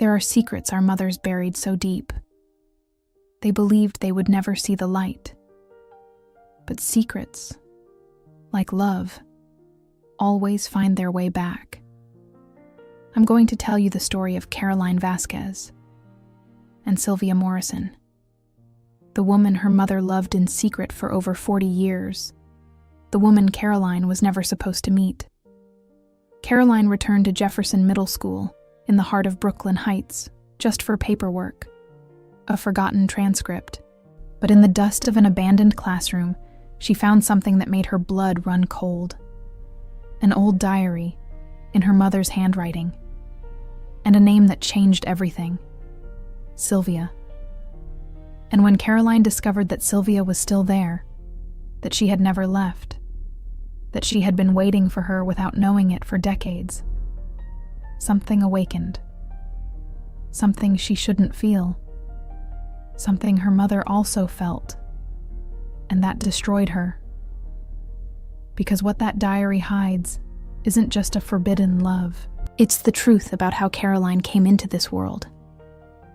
There are secrets our mothers buried so deep. They believed they would never see the light. But secrets, like love, always find their way back. I'm going to tell you the story of Caroline Vasquez and Sylvia Morrison, the woman her mother loved in secret for over 40 years, the woman Caroline was never supposed to meet. Caroline returned to Jefferson Middle School in the heart of Brooklyn Heights just for paperwork, a forgotten transcript. But in the dust of an abandoned classroom, she found something that made her blood run cold. An old diary in her mother's handwriting, and a name that changed everything: Sylvia. And when Caroline discovered that Sylvia was still there, that she had never left, that she had been waiting for her without knowing it for decades, something awakened. Something she shouldn't feel. Something her mother also felt. And that destroyed her. Because what that diary hides isn't just a forbidden love. It's the truth about how Caroline came into this world.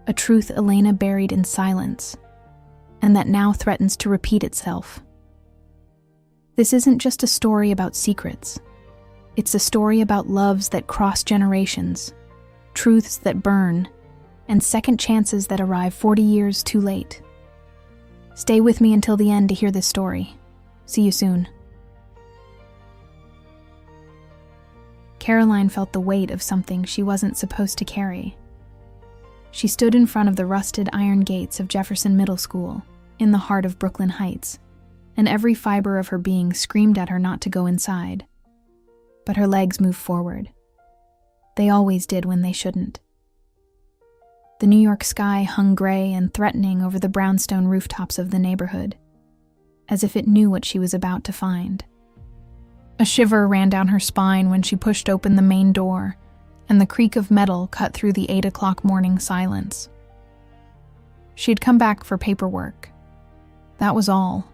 A truth Elena buried in silence, and that now threatens to repeat itself. This isn't just a story about secrets. It's a story about loves that cross generations, truths that burn, and second chances that arrive 40 years too late. Stay with me until the end to hear this story. See you soon. Caroline felt the weight of something she wasn't supposed to carry. She stood in front of the rusted iron gates of Jefferson Middle School, in the heart of Brooklyn Heights, and every fiber of her being screamed at her not to go inside. But her legs moved forward. They always did when they shouldn't. The New York sky hung gray and threatening over the brownstone rooftops of the neighborhood, as if it knew what she was about to find. A shiver ran down her spine when she pushed open the main door, and the creak of metal cut through the 8 o'clock morning silence. She had come back for paperwork. That was all.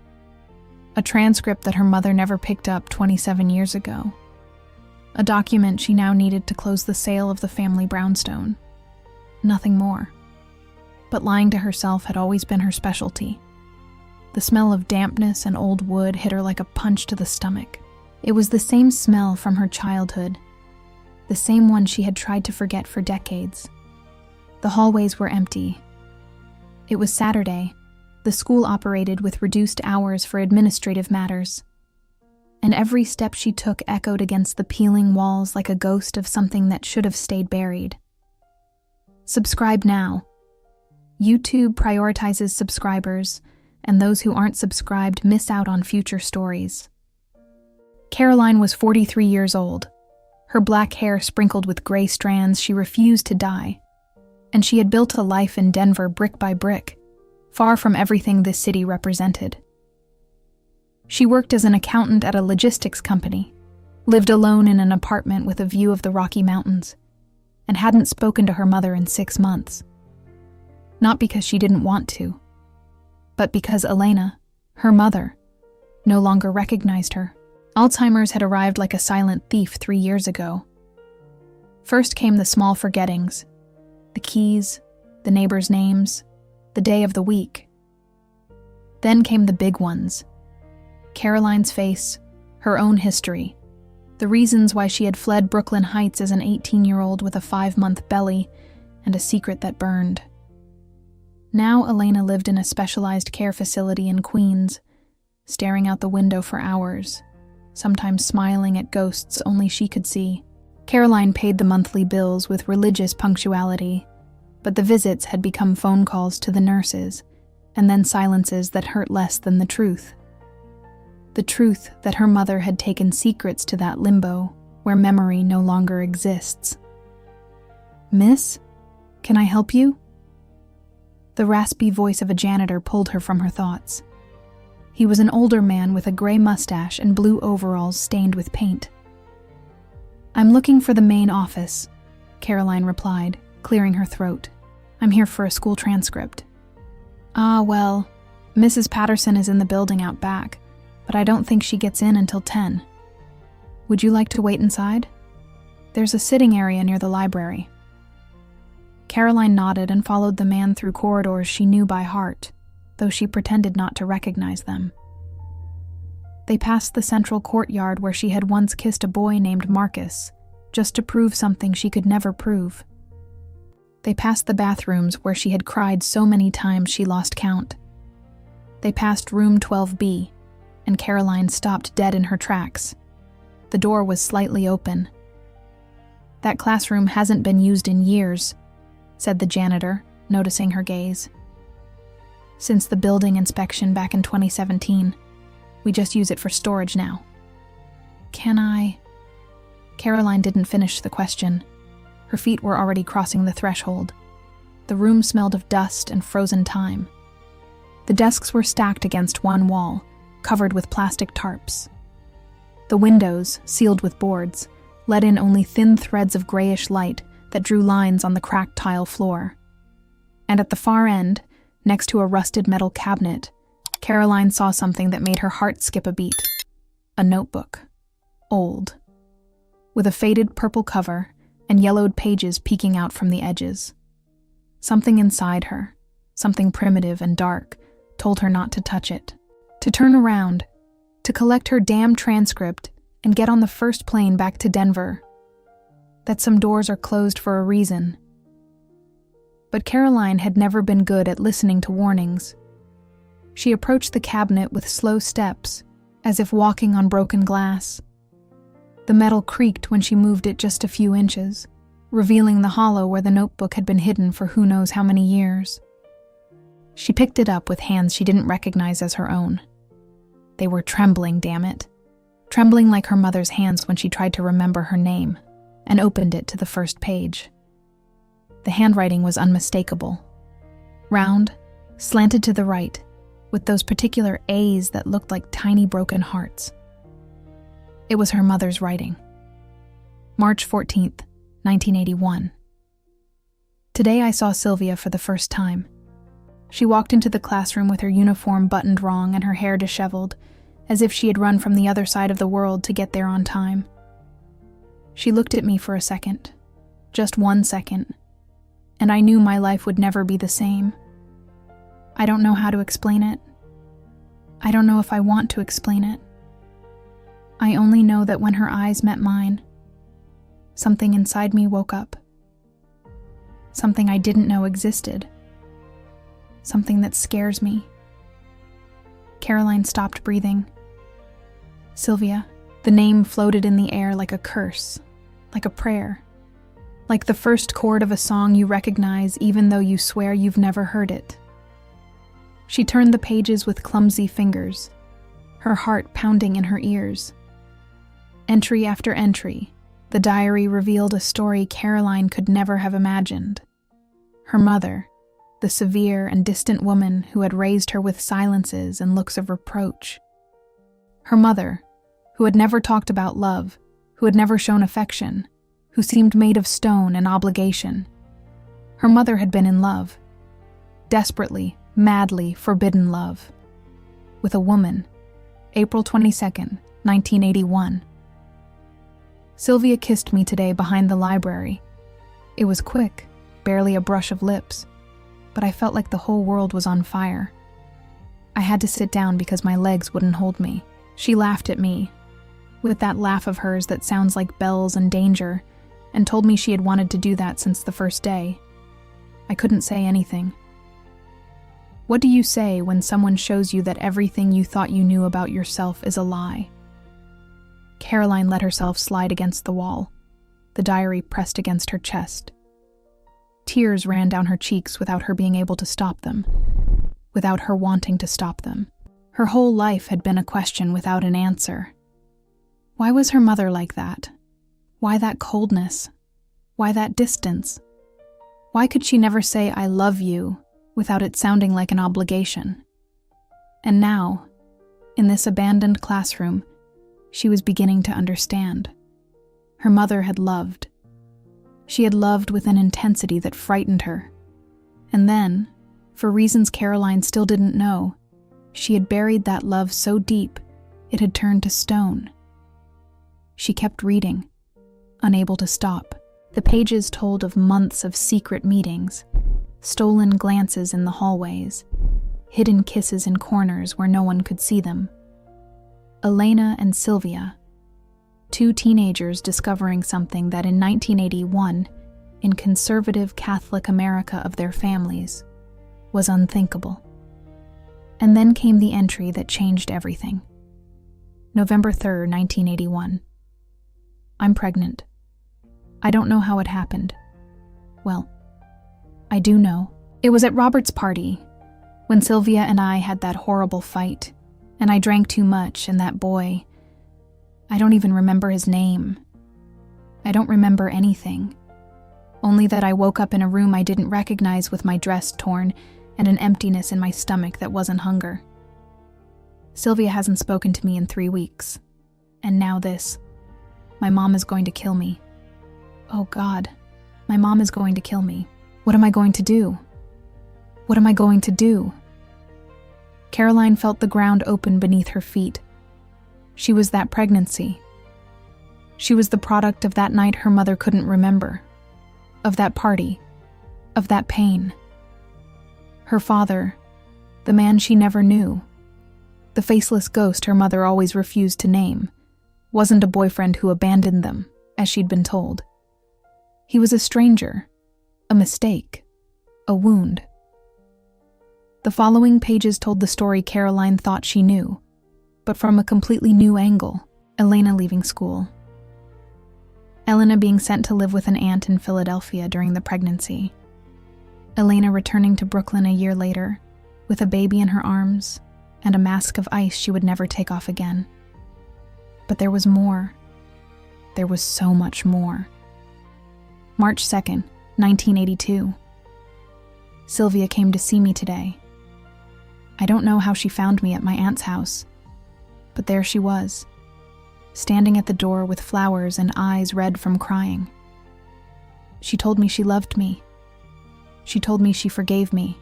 A transcript that her mother never picked up 27 years ago. A document she now needed to close the sale of the family brownstone. Nothing more. But lying to herself had always been her specialty. The smell of dampness and old wood hit her like a punch to the stomach. It was the same smell from her childhood, the same one she had tried to forget for decades. The hallways were empty. It was Saturday. The school operated with reduced hours for administrative matters, and every step she took echoed against the peeling walls like a ghost of something that should have stayed buried. Subscribe now. YouTube prioritizes subscribers, and those who aren't subscribed miss out on future stories. Caroline was 43 years old. Her black hair sprinkled with gray strands, she refused to dye. And she had built a life in Denver brick by brick, far from everything this city represented. She worked as an accountant at a logistics company, lived alone in an apartment with a view of the Rocky Mountains, and hadn't spoken to her mother in 6 months. Not because she didn't want to, but because Elena, her mother, no longer recognized her. Alzheimer's had arrived like a silent thief 3 years ago. First came the small forgettings, the keys, the neighbors' names, the day of the week. Then came the big ones. Caroline's face, her own history, the reasons why she had fled Brooklyn Heights as an 18-year-old with a 5-month belly and a secret that burned. Now Elena lived in a specialized care facility in Queens, staring out the window for hours, sometimes smiling at ghosts only she could see. Caroline paid the monthly bills with religious punctuality, but the visits had become phone calls to the nurses, and then silences that hurt less than the truth. The truth that her mother had taken secrets to that limbo where memory no longer exists. "Miss, can I help you?" The raspy voice of a janitor pulled her from her thoughts. He was an older man with a gray mustache and blue overalls stained with paint. "I'm looking for the main office," Caroline replied, clearing her throat. "I'm here for a school transcript." "Ah, well, Mrs. Patterson is in the building out back, but I don't think she gets in until 10. Would you like to wait inside? There's a sitting area near the library." Caroline nodded and followed the man through corridors she knew by heart, though she pretended not to recognize them. They passed the central courtyard where she had once kissed a boy named Marcus, just to prove something she could never prove. They passed the bathrooms where she had cried so many times she lost count. They passed room 12B, and Caroline stopped dead in her tracks. The door was slightly open. "That classroom hasn't been used in years," said the janitor, noticing her gaze. "Since the building inspection back in 2017. We just use it for storage now." "Can I?" Caroline didn't finish the question. Her feet were already crossing the threshold. The room smelled of dust and frozen time. The desks were stacked against one wall, covered with plastic tarps. The windows, sealed with boards, let in only thin threads of grayish light that drew lines on the cracked tile floor. And at the far end, next to a rusted metal cabinet, Caroline saw something that made her heart skip a beat. A notebook. Old. With a faded purple cover and yellowed pages peeking out from the edges. Something inside her, something primitive and dark, told her not to touch it. To turn around, to collect her damn transcript and get on the first plane back to Denver. That some doors are closed for a reason. But Caroline had never been good at listening to warnings. She approached the cabinet with slow steps, as if walking on broken glass. The metal creaked when she moved it just a few inches, revealing the hollow where the notebook had been hidden for who knows how many years. She picked it up with hands she didn't recognize as her own. They were trembling, damn it. Trembling like her mother's hands when she tried to remember her name, and opened it to the first page. The handwriting was unmistakable. Round, slanted to the right, with those particular A's that looked like tiny broken hearts. It was her mother's writing. March 14th, 1981. Today I saw Sylvia for the first time. She walked into the classroom with her uniform buttoned wrong and her hair disheveled, as if she had run from the other side of the world to get there on time. She looked at me for a second, just 1 second, and I knew my life would never be the same. I don't know how to explain it. I don't know if I want to explain it. I only know that when her eyes met mine, something inside me woke up. Something I didn't know existed. Something that scares me. Caroline stopped breathing. Sylvia. The name floated in the air like a curse, like a prayer, like the first chord of a song you recognize even though you swear you've never heard it. She turned the pages with clumsy fingers, her heart pounding in her ears. Entry after entry, the diary revealed a story Caroline could never have imagined. Her mother, the severe and distant woman who had raised her with silences and looks of reproach. Her mother, who had never talked about love, who had never shown affection, who seemed made of stone and obligation. Her mother had been in love. Desperately, madly forbidden love. With a woman. April 22nd, 1981. Sylvia kissed me today behind the library. It was quick, barely a brush of lips, but I felt like the whole world was on fire. I had to sit down because my legs wouldn't hold me. She laughed at me, with that laugh of hers that sounds like bells and danger, and told me she had wanted to do that since the first day. I couldn't say anything. What do you say when someone shows you that everything you thought you knew about yourself is a lie? Caroline let herself slide against the wall, the diary pressed against her chest. Tears ran down her cheeks without her being able to stop them, without her wanting to stop them. Her whole life had been a question without an answer. Why was her mother like that? Why that coldness? Why that distance? Why could she never say, "I love you," without it sounding like an obligation? And now, in this abandoned classroom, she was beginning to understand. Her mother had loved. She had loved with an intensity that frightened her. And then, for reasons Caroline still didn't know, she had buried that love so deep it had turned to stone. She kept reading, unable to stop. The pages told of months of secret meetings, stolen glances in the hallways, hidden kisses in corners where no one could see them. Elena and Sylvia, two teenagers discovering something that in 1981, in conservative Catholic America of their families, was unthinkable. And then came the entry that changed everything. November 3rd, 1981. I'm pregnant. I don't know how it happened. Well, I do know. It was at Robert's party, when Sylvia and I had that horrible fight, and I drank too much, and that boy, I don't even remember his name. I don't remember anything. Only that I woke up in a room I didn't recognize with my dress torn and an emptiness in my stomach that wasn't hunger. Sylvia hasn't spoken to me in 3 weeks. And now this. My mom is going to kill me. Oh God, my mom is going to kill me. What am I going to do? What am I going to do? Caroline felt the ground open beneath her feet. She was that pregnancy. She was the product of that night her mother couldn't remember, of that party, of that pain. Her father, the man she never knew, the faceless ghost her mother always refused to name, wasn't a boyfriend who abandoned them, as she'd been told. He was a stranger, a mistake, a wound. The following pages told the story Caroline thought she knew, but from a completely new angle. Elena leaving school. Elena being sent to live with an aunt in Philadelphia during the pregnancy. Elena returning to Brooklyn a year later, with a baby in her arms and a mask of ice she would never take off again. But there was more. There was so much more. March 2nd, 1982. Sylvia came to see me today. I don't know how she found me at my aunt's house, but there she was, standing at the door with flowers and eyes red from crying. She told me she loved me. She told me she forgave me.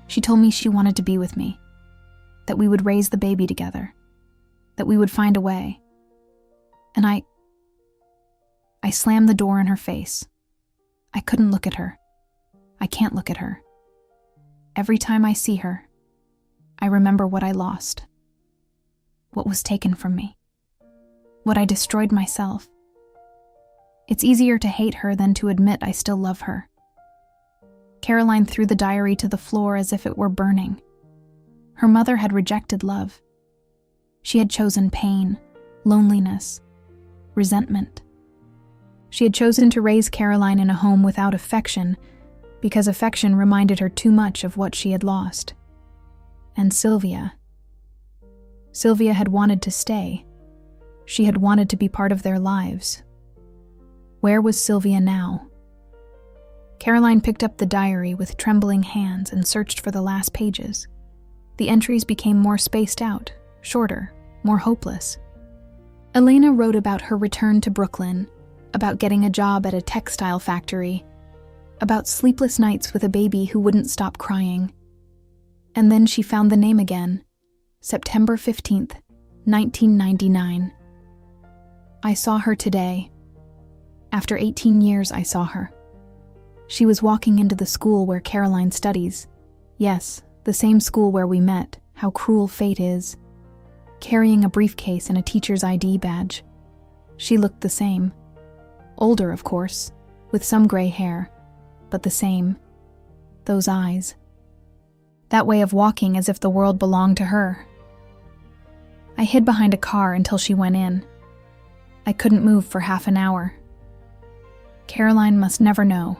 She told me she wanted to be with me, that we would raise the baby together, that we would find a way. And I slammed the door in her face. I couldn't look at her. I can't look at her. Every time I see her, I remember what I lost, what was taken from me, what I destroyed myself. It's easier to hate her than to admit I still love her. Caroline threw the diary to the floor as if it were burning. Her mother had rejected love. She had chosen pain, loneliness, resentment. She had chosen to raise Caroline in a home without affection, because affection reminded her too much of what she had lost. And Sylvia had wanted to stay. She had wanted to be part of their lives. Where was Sylvia now? Caroline picked up the diary with trembling hands and searched for the last pages. The entries became more spaced out, shorter, more hopeless. Elena wrote about her return to Brooklyn, about getting a job at a textile factory, about sleepless nights with a baby who wouldn't stop crying. And then she found the name again, September 15th, 1999. I saw her today. After 18 years, I saw her. She was walking into the school where Caroline studies. Yes, the same school where we met, how cruel fate is. Carrying a briefcase and a teacher's ID badge. She looked the same. Older, of course, with some gray hair, but the same. Those eyes. That way of walking as if the world belonged to her. I hid behind a car until she went in. I couldn't move for half an hour. Caroline must never know.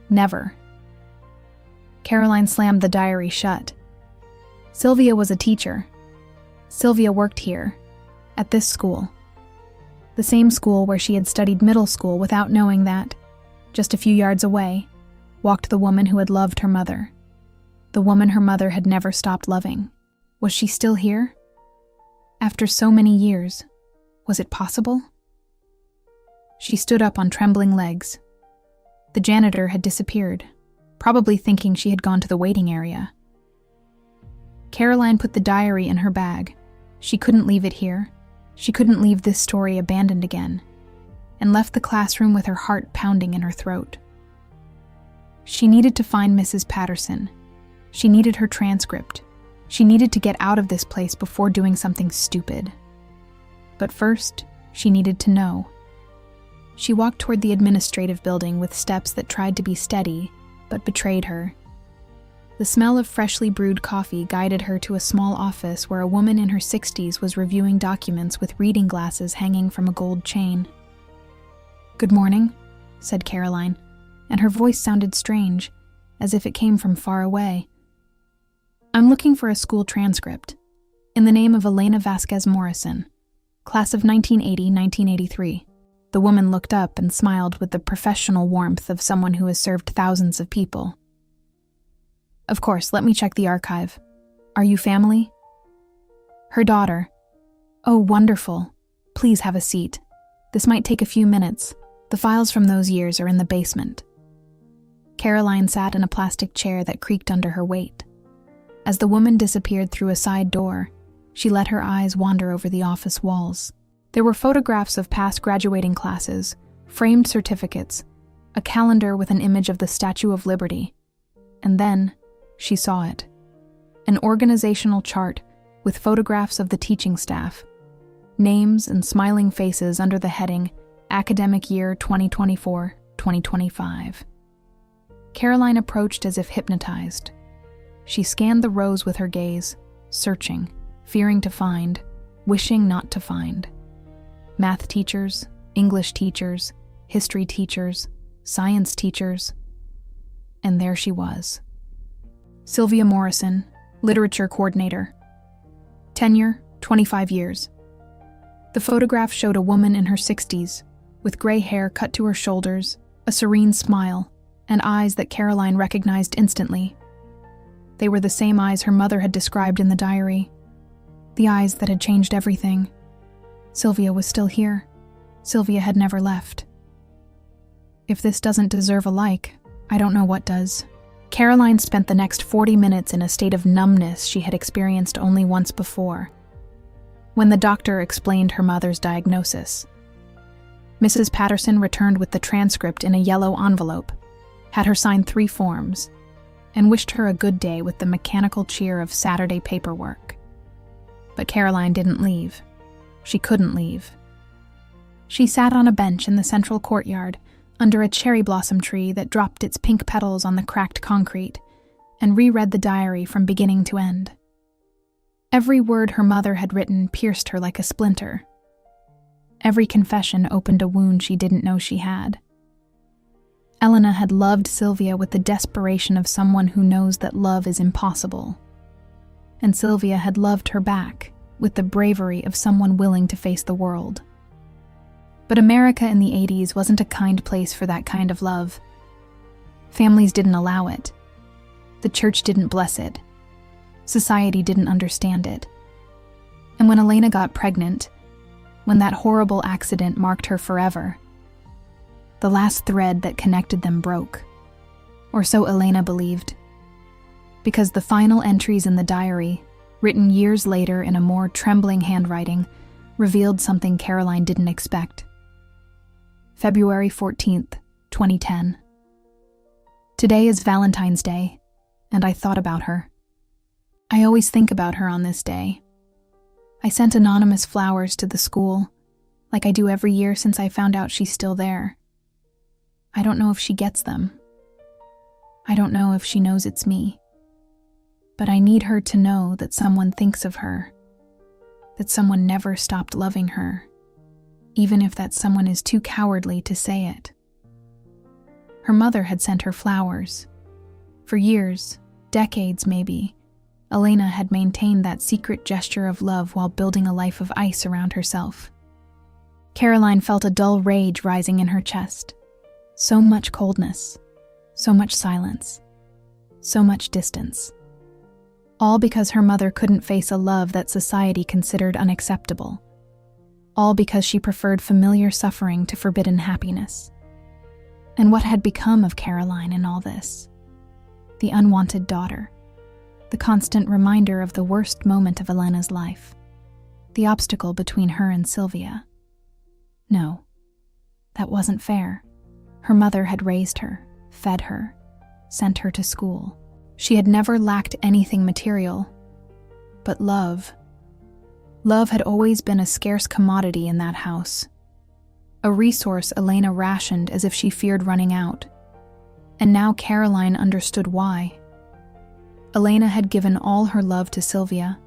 Never. Caroline slammed the diary shut. Sylvia was a teacher. Sylvia worked here, at this school. The same school where she had studied middle school without knowing that, just a few yards away, walked the woman who had loved her mother. The woman her mother had never stopped loving. Was she still here? After so many years, was it possible? She stood up on trembling legs. The janitor had disappeared, probably thinking she had gone to the waiting area. Caroline put the diary in her bag. She couldn't leave it here. She couldn't leave this story abandoned again. and left the classroom with her heart pounding in her throat. She needed to find Mrs. Patterson. She needed her transcript. She needed to get out of this place before doing something stupid. But first, she needed to know. She walked toward the administrative building with steps that tried to be steady, but betrayed her. The smell of freshly brewed coffee guided her to a small office where a woman in her 60s was reviewing documents with reading glasses hanging from a gold chain. "Good morning," said Caroline, and her voice sounded strange, as if it came from far away. "I'm looking for a school transcript, in the name of Elena Vasquez Morrison, class of 1980-1983. The woman looked up and smiled with the professional warmth of someone who has served thousands of people. "Of course, let me check the archive. Are you family?" "Her daughter." "Oh, wonderful. Please have a seat. This might take a few minutes. The files from those years are in the basement." Caroline sat in a plastic chair that creaked under her weight. As the woman disappeared through a side door, she let her eyes wander over the office walls. There were photographs of past graduating classes, framed certificates, a calendar with an image of the Statue of Liberty. And then, she saw it. An organizational chart with photographs of the teaching staff, names and smiling faces under the heading Academic Year 2024-2025. Caroline approached as if hypnotized. She scanned the rows with her gaze, searching, fearing to find, wishing not to find. Math teachers, English teachers, history teachers, science teachers. And there she was. Sylvia Morrison, literature coordinator. Tenure, 25 years. The photograph showed a woman in her 60s, with gray hair cut to her shoulders, a serene smile, and eyes that Caroline recognized instantly. They were the same eyes her mother had described in the diary. The eyes that had changed everything. Sylvia was still here. Sylvia had never left. If this doesn't deserve a like, I don't know what does. Caroline spent the next 40 minutes in a state of numbness she had experienced only once before, when the doctor explained her mother's diagnosis. Mrs. Patterson returned with the transcript in a yellow envelope, had her sign 3 forms, and wished her a good day with the mechanical cheer of Saturday paperwork. But Caroline didn't leave. She couldn't leave. She sat on a bench in the central courtyard, under a cherry blossom tree that dropped its pink petals on the cracked concrete, and reread the diary from beginning to end. Every word her mother had written pierced her like a splinter. Every confession opened a wound she didn't know she had. Elena had loved Sylvia with the desperation of someone who knows that love is impossible. And Sylvia had loved her back with the bravery of someone willing to face the world. But America in the 80s wasn't a kind place for that kind of love. Families didn't allow it. The church didn't bless it. Society didn't understand it. And when Elena got pregnant, when that horrible accident marked her forever, the last thread that connected them broke. Or so Elena believed. Because the final entries in the diary, written years later in a more trembling handwriting, revealed something Caroline didn't expect. February 14th, 2010. Today is Valentine's Day, and I thought about her. I always think about her on this day. I sent anonymous flowers to the school, like I do every year since I found out she's still there. I don't know if she gets them. I don't know if she knows it's me. But I need her to know that someone thinks of her, that someone never stopped loving her, even if that someone is too cowardly to say it. Her mother had sent her flowers. For years, decades maybe, Elena had maintained that secret gesture of love while building a life of ice around herself. Caroline felt a dull rage rising in her chest. So much coldness, so much silence, so much distance. All because her mother couldn't face a love that society considered unacceptable. All because she preferred familiar suffering to forbidden happiness. And what had become of Caroline in all this? The unwanted daughter. The constant reminder of the worst moment of Elena's life. The obstacle between her and Sylvia. No. That wasn't fair. Her mother had raised her, fed her, sent her to school. She had never lacked anything material. But love. Love had always been a scarce commodity in that house. A resource Elena rationed as if she feared running out. And now Caroline understood why. Elena had given all her love to Sylvia.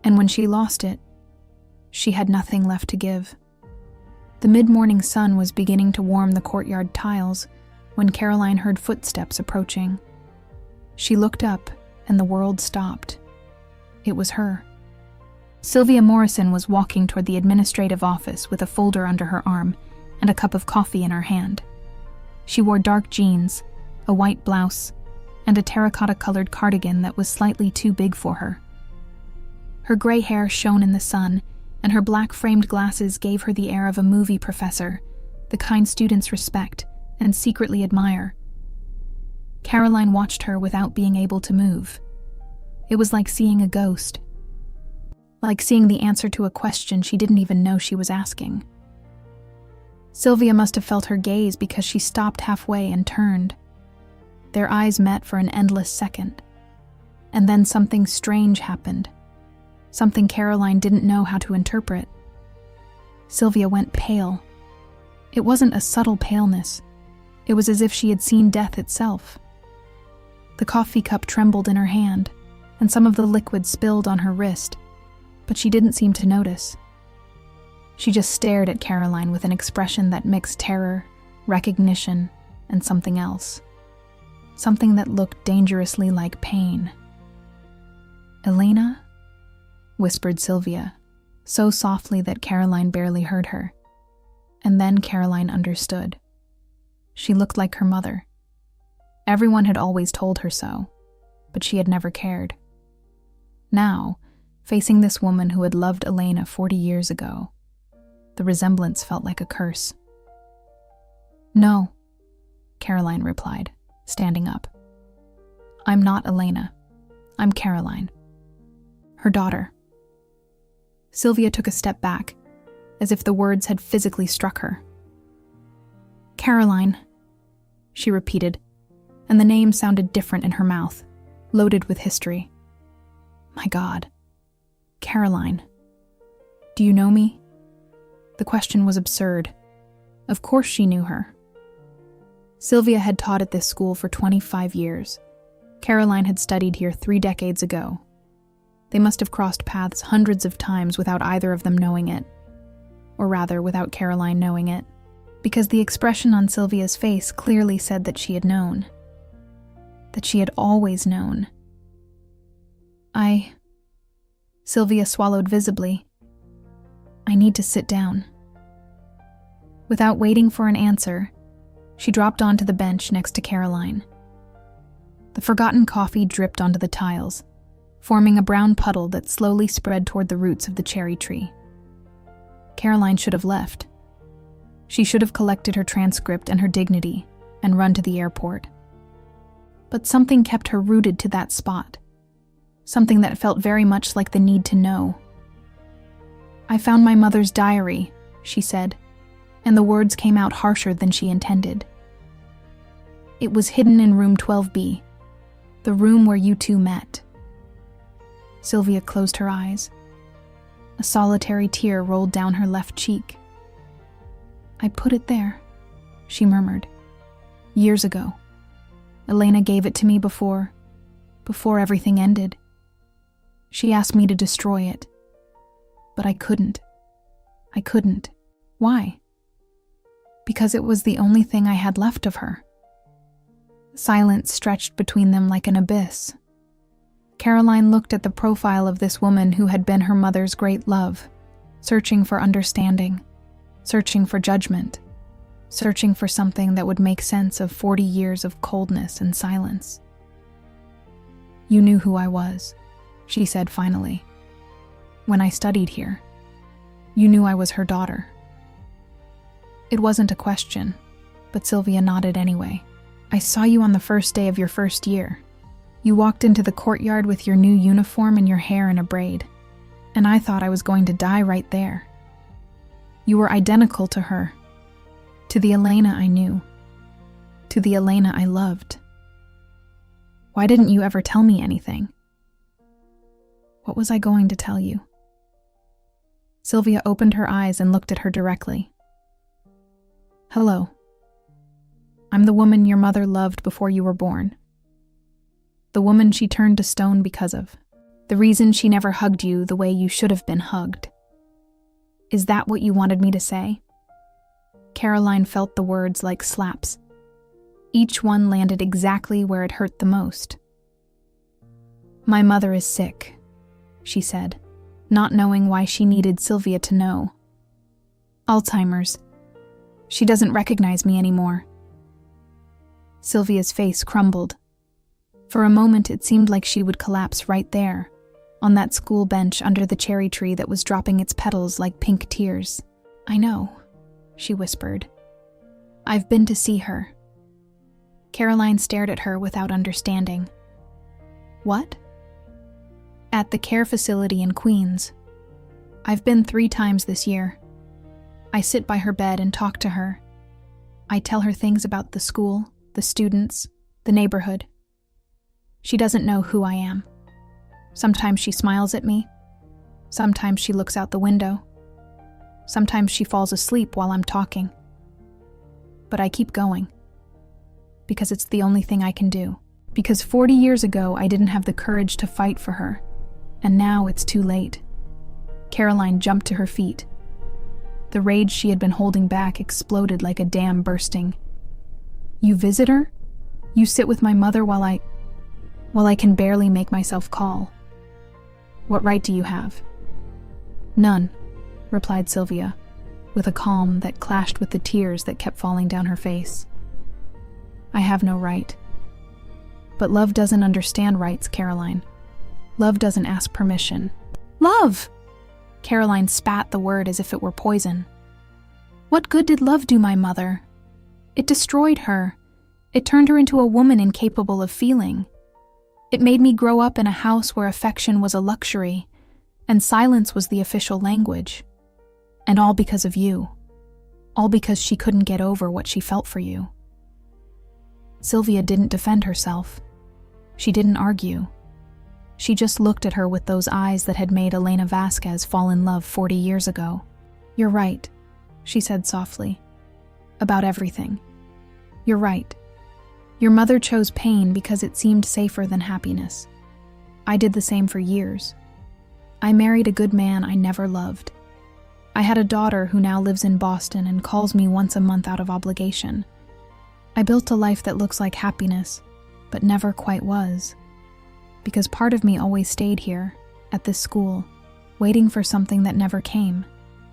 And when she lost it, she had nothing left to give. The mid-morning sun was beginning to warm the courtyard tiles when Caroline heard footsteps approaching. She looked up, and the world stopped. It was her. Sylvia Morrison was walking toward the administrative office with a folder under her arm and a cup of coffee in her hand. She wore dark jeans, a white blouse, and a terracotta-colored cardigan that was slightly too big for her. Her gray hair shone in the sun, and her black-framed glasses gave her the air of a movie professor, the kind students respect and secretly admire. Caroline watched her without being able to move. It was like seeing a ghost. Like seeing the answer to a question she didn't even know she was asking. Sylvia must have felt her gaze because she stopped halfway and turned. Their eyes met for an endless second. And then something strange happened. Something Caroline didn't know how to interpret. Sylvia went pale. It wasn't a subtle paleness. It was as if she had seen death itself. The coffee cup trembled in her hand, and some of the liquid spilled on her wrist, but she didn't seem to notice. She just stared at Caroline with an expression that mixed terror, recognition, and something else. Something that looked dangerously like pain. "Elena?" whispered Sylvia, so softly that Caroline barely heard her. And then Caroline understood. She looked like her mother. Everyone had always told her so, but she had never cared. Now, facing this woman who had loved Elena 40 years ago, the resemblance felt like a curse. "No," Caroline replied, standing up. "I'm not Elena. I'm Caroline. Her daughter." Sylvia took a step back, as if the words had physically struck her. "Caroline," she repeated, and the name sounded different in her mouth, loaded with history. My God. Caroline. Do you know me? The question was absurd. Of course she knew her. Sylvia had taught at this school for 25 years. Caroline had studied here 3 decades ago. They must have crossed paths hundreds of times without either of them knowing it. Or rather, without Caroline knowing it. Because the expression on Sylvia's face clearly said that she had known. That she had always known. Sylvia swallowed visibly. "I need to sit down." Without waiting for an answer, she dropped onto the bench next to Caroline. The forgotten coffee dripped onto the tiles, forming a brown puddle that slowly spread toward the roots of the cherry tree. Caroline should have left. She should have collected her transcript and her dignity and run to the airport. But something kept her rooted to that spot. Something that felt very much like the need to know. "I found my mother's diary," she said, and the words came out harsher than she intended. "It was hidden in room 12B, the room where you two met." Sylvia closed her eyes. A solitary tear rolled down her left cheek. "I put it there," she murmured. "Years ago. Elena gave it to me before everything ended. She asked me to destroy it. But I couldn't. Why? Because it was the only thing I had left of her." Silence stretched between them like an abyss. Caroline looked at the profile of this woman who had been her mother's great love, searching for understanding, searching for judgment, searching for something that would make sense of 40 years of coldness and silence. "You knew who I was," she said finally. "When I studied here, you knew I was her daughter." It wasn't a question, but Sylvia nodded anyway. "I saw you on the first day of your first year. You walked into the courtyard with your new uniform and your hair in a braid, and I thought I was going to die right there. You were identical to her, To the Elena I knew. To the Elena I loved. Why didn't you ever tell me anything? What was I going to tell you? Sylvia opened her eyes and looked at her directly. Hello. I'm the woman your mother loved before you were born. The woman she turned to stone because of. The reason she never hugged you the way you should have been hugged. Is that what you wanted me to say? Caroline felt the words like slaps. Each one landed exactly where it hurt the most. My mother is sick, she said, not knowing why she needed Sylvia to know. Alzheimer's. She doesn't recognize me anymore. Sylvia's face crumbled. For a moment it seemed like she would collapse right there, on that school bench under the cherry tree that was dropping its petals like pink tears. I know, she whispered. I've been to see her. Caroline stared at her without understanding. What? At the care facility in Queens. I've been 3 times this year. I sit by her bed and talk to her. I tell her things about the school, the students, the neighborhood. She doesn't know who I am. Sometimes she smiles at me. Sometimes she looks out the window. Sometimes she falls asleep while I'm talking. But I keep going. Because it's the only thing I can do. Because 40 years ago I didn't have the courage to fight for her. And now it's too late. Caroline jumped to her feet. The rage she had been holding back exploded like a dam bursting. You visit her? You sit with my mother while I can barely make myself call. What right do you have? None, replied Sylvia, with a calm that clashed with the tears that kept falling down her face. I have no right. But love doesn't understand rights, Caroline. Love doesn't ask permission. Love! Caroline spat the word as if it were poison. What good did love do my mother? It destroyed her. It turned her into a woman incapable of feeling. It made me grow up in a house where affection was a luxury, and silence was the official language. And all because of you. All because she couldn't get over what she felt for you. Sylvia didn't defend herself. She didn't argue. She just looked at her with those eyes that had made Elena Vasquez fall in love 40 years ago. You're right, she said softly. About everything. You're right. Your mother chose pain because it seemed safer than happiness. I did the same for years. I married a good man I never loved. I had a daughter who now lives in Boston and calls me once a month out of obligation. I built a life that looks like happiness, but never quite was. Because part of me always stayed here, at this school, waiting for something that never came.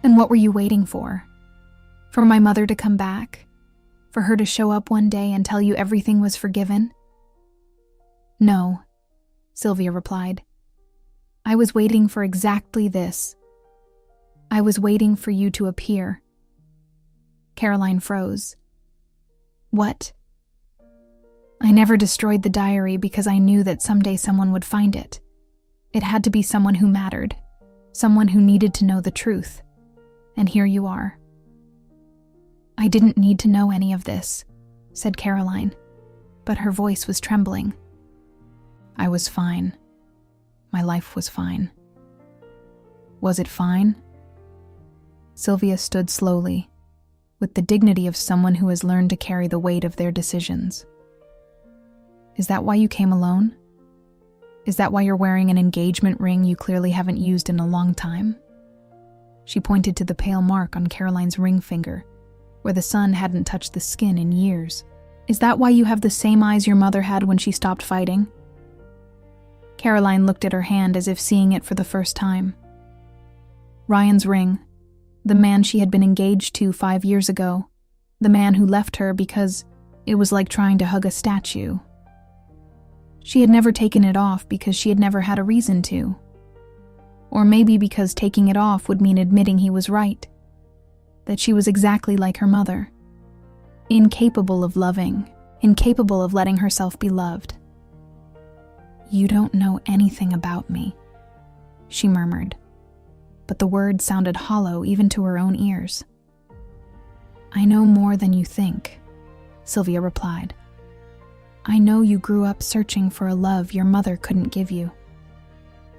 And what were you waiting for? For my mother to come back? For her to show up one day and tell you everything was forgiven? No, Sylvia replied. I was waiting for exactly this. I was waiting for you to appear. Caroline froze. What? I never destroyed the diary because I knew that someday someone would find it. It had to be someone who mattered, someone who needed to know the truth. And here you are. I didn't need to know any of this, said Caroline, but her voice was trembling. I was fine. My life was fine. Was it fine? Sylvia stood slowly, with the dignity of someone who has learned to carry the weight of their decisions. Is that why you came alone? Is that why you're wearing an engagement ring you clearly haven't used in a long time? She pointed to the pale mark on Caroline's ring finger, where the sun hadn't touched the skin in years. Is that why you have the same eyes your mother had when she stopped fighting? Caroline looked at her hand as if seeing it for the first time. Ryan's ring, the man she had been engaged to 5 years ago, the man who left her because it was like trying to hug a statue. She had never taken it off because she had never had a reason to. Or maybe because taking it off would mean admitting he was right. That she was exactly like her mother. Incapable of loving, incapable of letting herself be loved. You don't know anything about me, she murmured, but the words sounded hollow even to her own ears. "I know more than you think," Sylvia replied. "I know you grew up searching for a love your mother couldn't give you.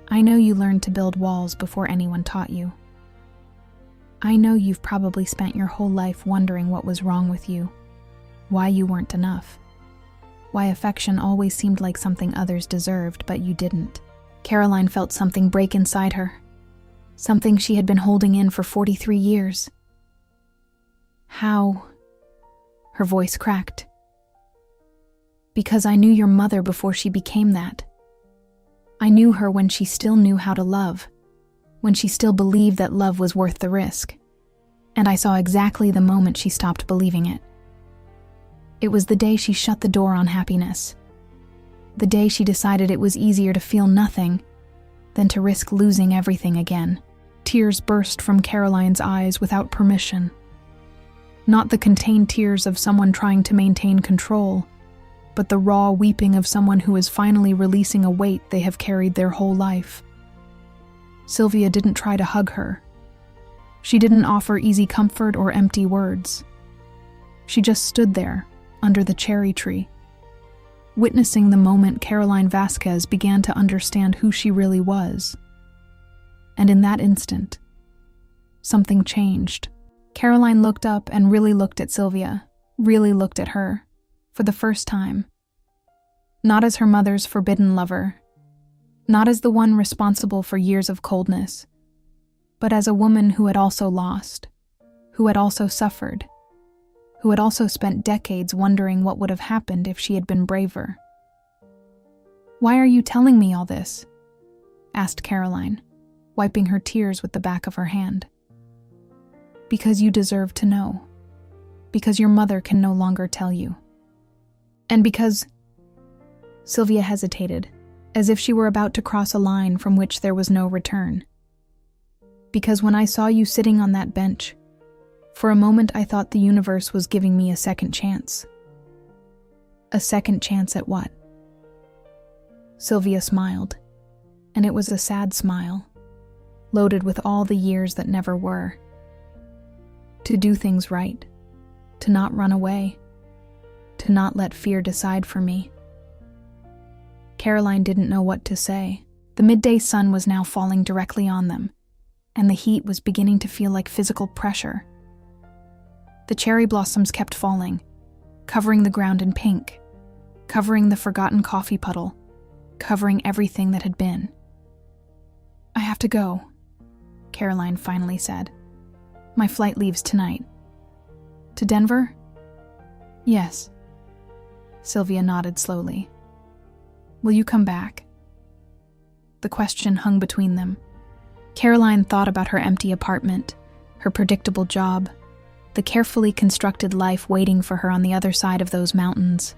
I know you learned to build walls before anyone taught you. I know you've probably spent your whole life wondering what was wrong with you, why you weren't enough, why affection always seemed like something others deserved but you didn't." Caroline felt something break inside her, something she had been holding in for 43 years. "How?" Her voice cracked. "Because I knew your mother before she became that. I knew her when she still knew how to love, when she still believed that love was worth the risk. And I saw exactly the moment she stopped believing it. It was the day she shut the door on happiness. The day she decided it was easier to feel nothing than to risk losing everything again." Tears burst from Caroline's eyes without permission. Not the contained tears of someone trying to maintain control, but the raw weeping of someone who is finally releasing a weight they have carried their whole life. Sylvia didn't try to hug her. She didn't offer easy comfort or empty words. She just stood there, under the cherry tree, witnessing the moment Caroline Vasquez began to understand who she really was. And in that instant, something changed. Caroline looked up and really looked at Sylvia, really looked at her, for the first time. Not as her mother's forbidden lover, not as the one responsible for years of coldness, but as a woman who had also lost, who had also suffered, who had also spent decades wondering what would have happened if she had been braver. "Why are you telling me all this?" asked Caroline, wiping her tears with the back of her hand. "Because you deserve to know. Because your mother can no longer tell you. And because—" Sylvia hesitated, as if she were about to cross a line from which there was no return. "Because when I saw you sitting on that bench, for a moment I thought the universe was giving me a second chance." "A second chance at what?" Sylvia smiled, and it was a sad smile, loaded with all the years that never were. To do things right, to not run away, to not let fear decide for me. Caroline didn't know what to say. The midday sun was now falling directly on them, and the heat was beginning to feel like physical pressure. The cherry blossoms kept falling, covering the ground in pink, covering the forgotten coffee puddle, covering everything that had been. "I have to go," Caroline finally said. "My flight leaves tonight." "To Denver?" "Yes." Sylvia nodded slowly. "Will you come back?" The question hung between them. Caroline thought about her empty apartment, her predictable job, the carefully constructed life waiting for her on the other side of those mountains.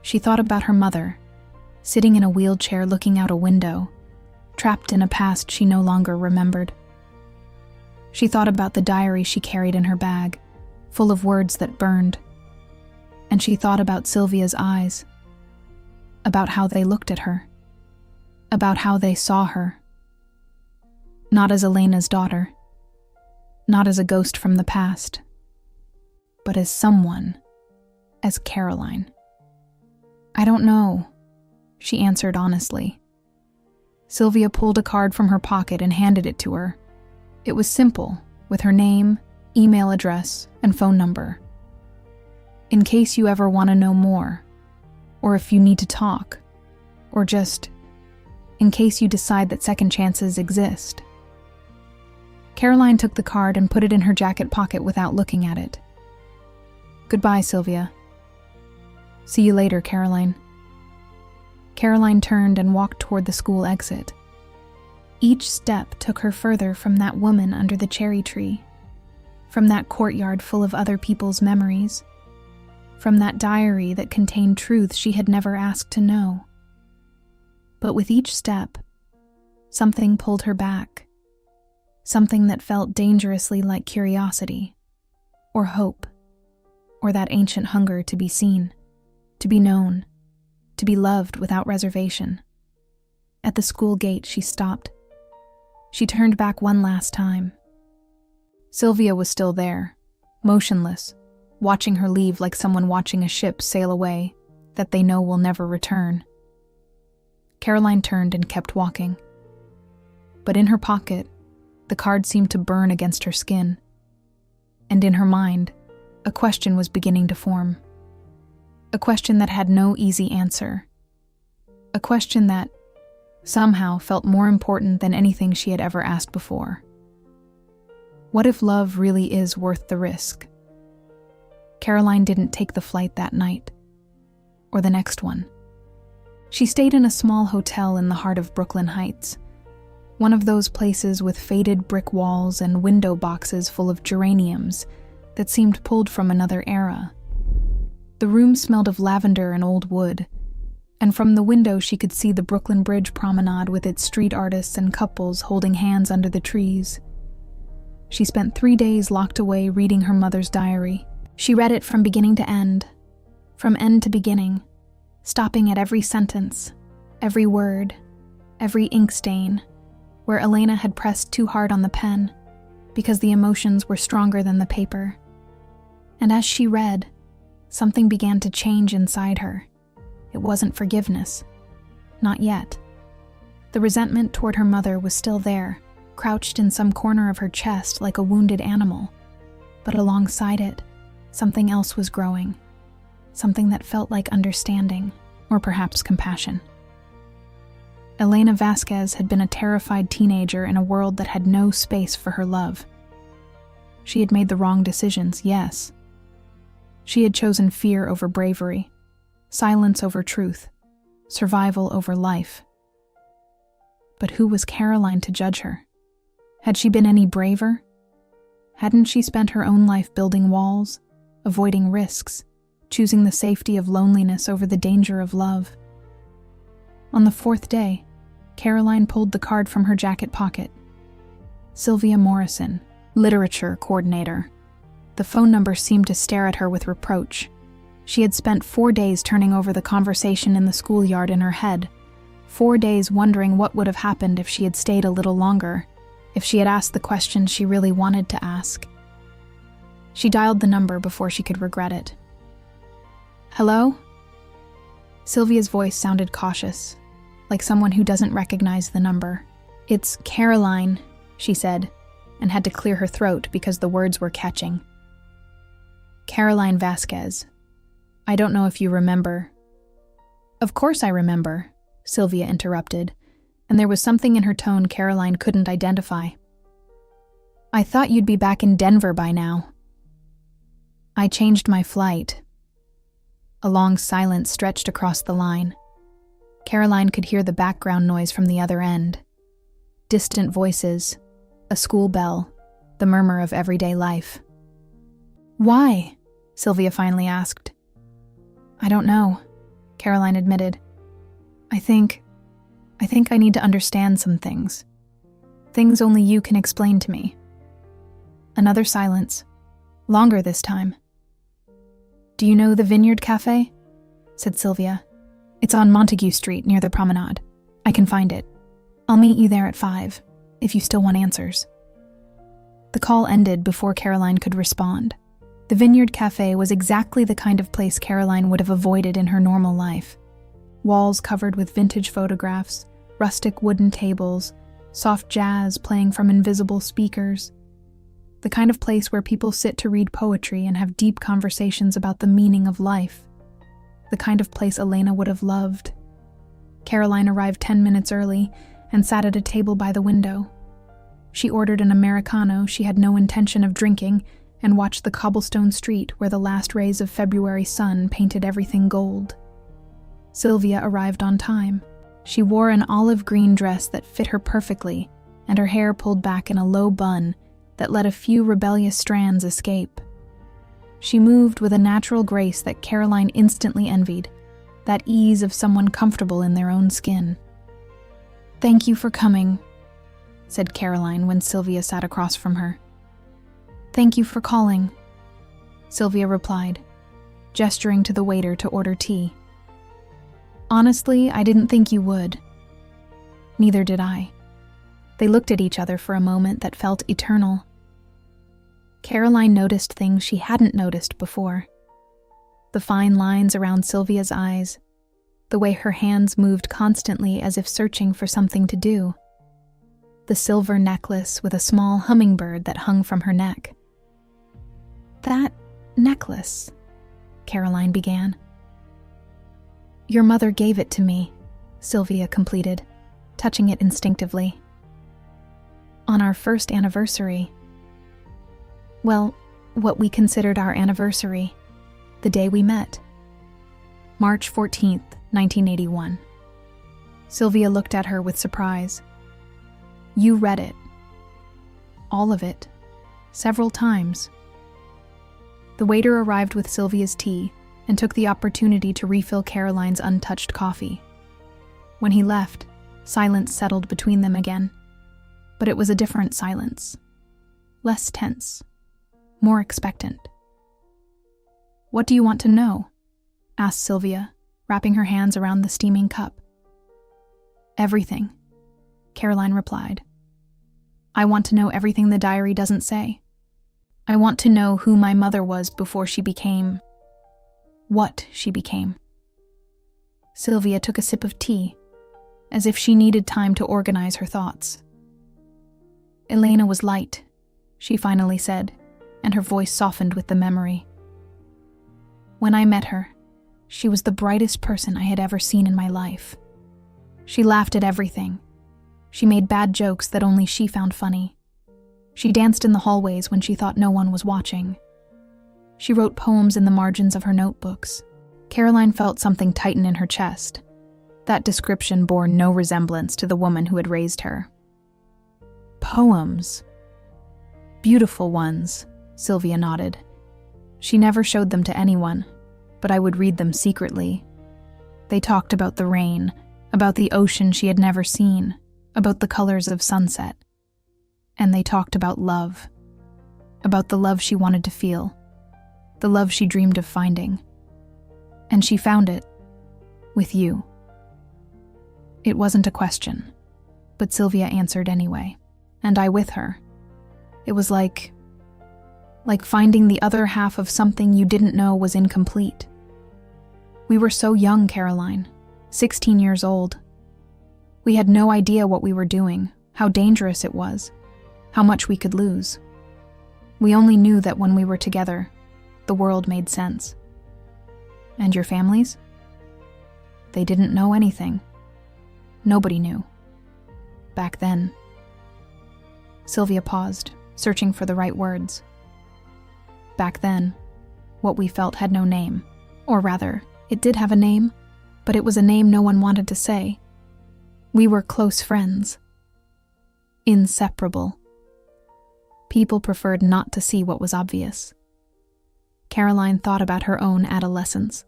She thought about her mother, sitting in a wheelchair looking out a window, trapped in a past she no longer remembered. She thought about the diary she carried in her bag, full of words that burned. And she thought about Sylvia's eyes, about how they looked at her, about how they saw her. Not as Elena's daughter, not as a ghost from the past, but as someone, as Caroline. "I don't know," she answered honestly. Sylvia pulled a card from her pocket and handed it to her. It was simple, with her name, email address, and phone number. "In case you ever want to know more, or if you need to talk, or just in case you decide that second chances exist." Caroline took the card and put it in her jacket pocket without looking at it. "Goodbye, Sylvia." "See you later, Caroline." Caroline turned and walked toward the school exit. Each step took her further from that woman under the cherry tree, from that courtyard full of other people's memories, from that diary that contained truths she had never asked to know. But with each step, something pulled her back, something that felt dangerously like curiosity, or hope, or that ancient hunger to be seen, to be known, to be loved without reservation. At the school gate, she stopped. She turned back one last time. Sylvia was still there, motionless, watching her leave like someone watching a ship sail away that they know will never return. Caroline turned and kept walking. But in her pocket, the card seemed to burn against her skin. And in her mind, a question was beginning to form. A question that had no easy answer. A question that, somehow, felt more important than anything she had ever asked before. What if love really is worth the risk? Caroline didn't take the flight that night, or the next one. She stayed in a small hotel in the heart of Brooklyn Heights, one of those places with faded brick walls and window boxes full of geraniums that seemed pulled from another era. The room smelled of lavender and old wood, and from the window she could see the Brooklyn Bridge promenade with its street artists and couples holding hands under the trees. She spent 3 days locked away reading her mother's diary. She read it from beginning to end to beginning, stopping at every sentence, every word, every ink stain, where Elena had pressed too hard on the pen because the emotions were stronger than the paper. And as she read, something began to change inside her. It wasn't forgiveness. Not yet. The resentment toward her mother was still there, crouched in some corner of her chest like a wounded animal. But alongside it, something else was growing. Something that felt like understanding, or perhaps compassion. Elena Vasquez had been a terrified teenager in a world that had no space for her love. She had made the wrong decisions, yes. She had chosen fear over bravery, silence over truth, survival over life. But who was Caroline to judge her? Had she been any braver? Hadn't she spent her own life building walls, avoiding risks, choosing the safety of loneliness over the danger of love? On the 4th day, Caroline pulled the card from her jacket pocket. Sylvia Morrison, literature coordinator. The phone number seemed to stare at her with reproach. She had spent 4 days turning over the conversation in the schoolyard in her head, 4 days wondering what would have happened if she had stayed a little longer, if she had asked the questions she really wanted to ask. She dialed the number before she could regret it. Hello? Sylvia's voice sounded cautious, like someone who doesn't recognize the number. It's Caroline, she said, and had to clear her throat because the words were catching. Caroline Vasquez. I don't know if you remember. Of course I remember, Sylvia interrupted, and there was something in her tone Caroline couldn't identify. I thought you'd be back in Denver by now. I changed my flight. A long silence stretched across the line. Caroline could hear the background noise from the other end. Distant voices, a school bell, the murmur of everyday life. Why? Sylvia finally asked. I don't know, Caroline admitted. I think I need to understand some things. Things only you can explain to me. Another silence, longer this time. Do you know the Vineyard Cafe? Said Sylvia. It's on Montague Street near the promenade. I can find it. I'll meet you there at 5, if you still want answers. The call ended before Caroline could respond. The Vineyard Cafe was exactly the kind of place Caroline would have avoided in her normal life. Walls covered with vintage photographs, rustic wooden tables, soft jazz playing from invisible speakers. The kind of place where people sit to read poetry and have deep conversations about the meaning of life. The kind of place Elena would have loved. Caroline arrived 10 minutes early and sat at a table by the window. She ordered an Americano she had no intention of drinking and watched the cobblestone street where the last rays of February sun painted everything gold. Sylvia arrived on time. She wore an olive green dress that fit her perfectly, and her hair pulled back in a low bun that let a few rebellious strands escape. She moved with a natural grace that Caroline instantly envied, that ease of someone comfortable in their own skin. Thank you for coming, said Caroline when Sylvia sat across from her. Thank you for calling, Sylvia replied, gesturing to the waiter to order tea. Honestly, I didn't think you would. Neither did I. They looked at each other for a moment that felt eternal. Caroline noticed things she hadn't noticed before. The fine lines around Sylvia's eyes, the way her hands moved constantly as if searching for something to do, the silver necklace with a small hummingbird that hung from her neck. "That necklace," Caroline began. "Your mother gave it to me," Sylvia completed, touching it instinctively. "On our first anniversary. Well, what we considered our anniversary, the day we met. March 14th, 1981. Sylvia looked at her with surprise. "You read it. All of it. Several times." The waiter arrived with Sylvia's tea and took the opportunity to refill Caroline's untouched coffee. When he left, silence settled between them again. But it was a different silence. Less tense. More expectant. "What do you want to know?" asked Sylvia, wrapping her hands around the steaming cup. "Everything," Caroline replied. "I want to know everything the diary doesn't say. I want to know who my mother was before she became what she became." Sylvia took a sip of tea, as if she needed time to organize her thoughts. "Elena was light," she finally said, and her voice softened with the memory. "When I met her, she was the brightest person I had ever seen in my life. She laughed at everything. She made bad jokes that only she found funny. She danced in the hallways when she thought no one was watching. She wrote poems in the margins of her notebooks." Caroline felt something tighten in her chest. That description bore no resemblance to the woman who had raised her. "Poems. Beautiful ones," Sylvia nodded. "She never showed them to anyone, but I would read them secretly. They talked about the rain, about the ocean she had never seen, about the colors of sunset. And they talked about love, about the love she wanted to feel, the love she dreamed of finding. And she found it, with you." It wasn't a question, but Sylvia answered anyway. "And I with her. It was like finding the other half of something you didn't know was incomplete. We were so young, Caroline, 16 years old. We had no idea what we were doing, how dangerous it was, how much we could lose. We only knew that when we were together, the world made sense." "And your families?" "They didn't know anything. Nobody knew. Back then." Sylvia paused, searching for the right words. "Back then, what we felt had no name. Or rather, it did have a name, but it was a name no one wanted to say. We were close friends. Inseparable. People preferred not to see what was obvious." Caroline thought about her own adolescence,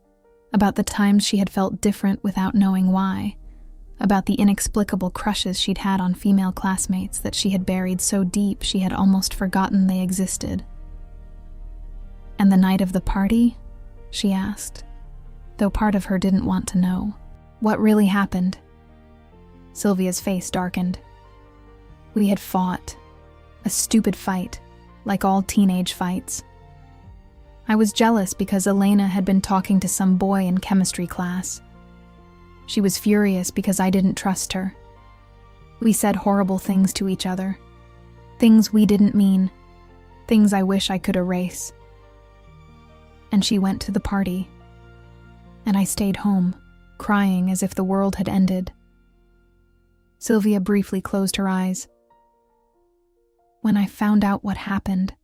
about the times she had felt different without knowing why, about the inexplicable crushes she'd had on female classmates that she had buried so deep she had almost forgotten they existed. "And the night of the party?" she asked, though part of her didn't want to know. "What really happened?" Sylvia's face darkened. "We had fought. A stupid fight, like all teenage fights. I was jealous because Elena had been talking to some boy in chemistry class. She was furious because I didn't trust her. We said horrible things to each other. Things we didn't mean. Things I wish I could erase. And she went to the party. And I stayed home, crying as if the world had ended." Sylvia briefly closed her eyes. "When I found out what happened,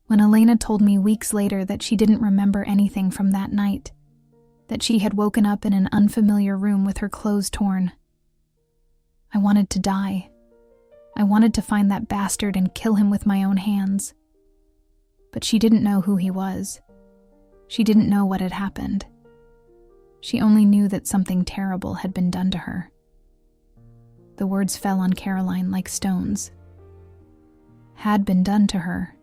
when Elena told me weeks later that she didn't remember anything from that night, that she had woken up in an unfamiliar room with her clothes torn, I wanted to die. I wanted to find that bastard and kill him with my own hands. But she didn't know who he was. She didn't know what had happened. She only knew that something terrible had been done to her." The words fell on Caroline like stones. "Had been done to her,"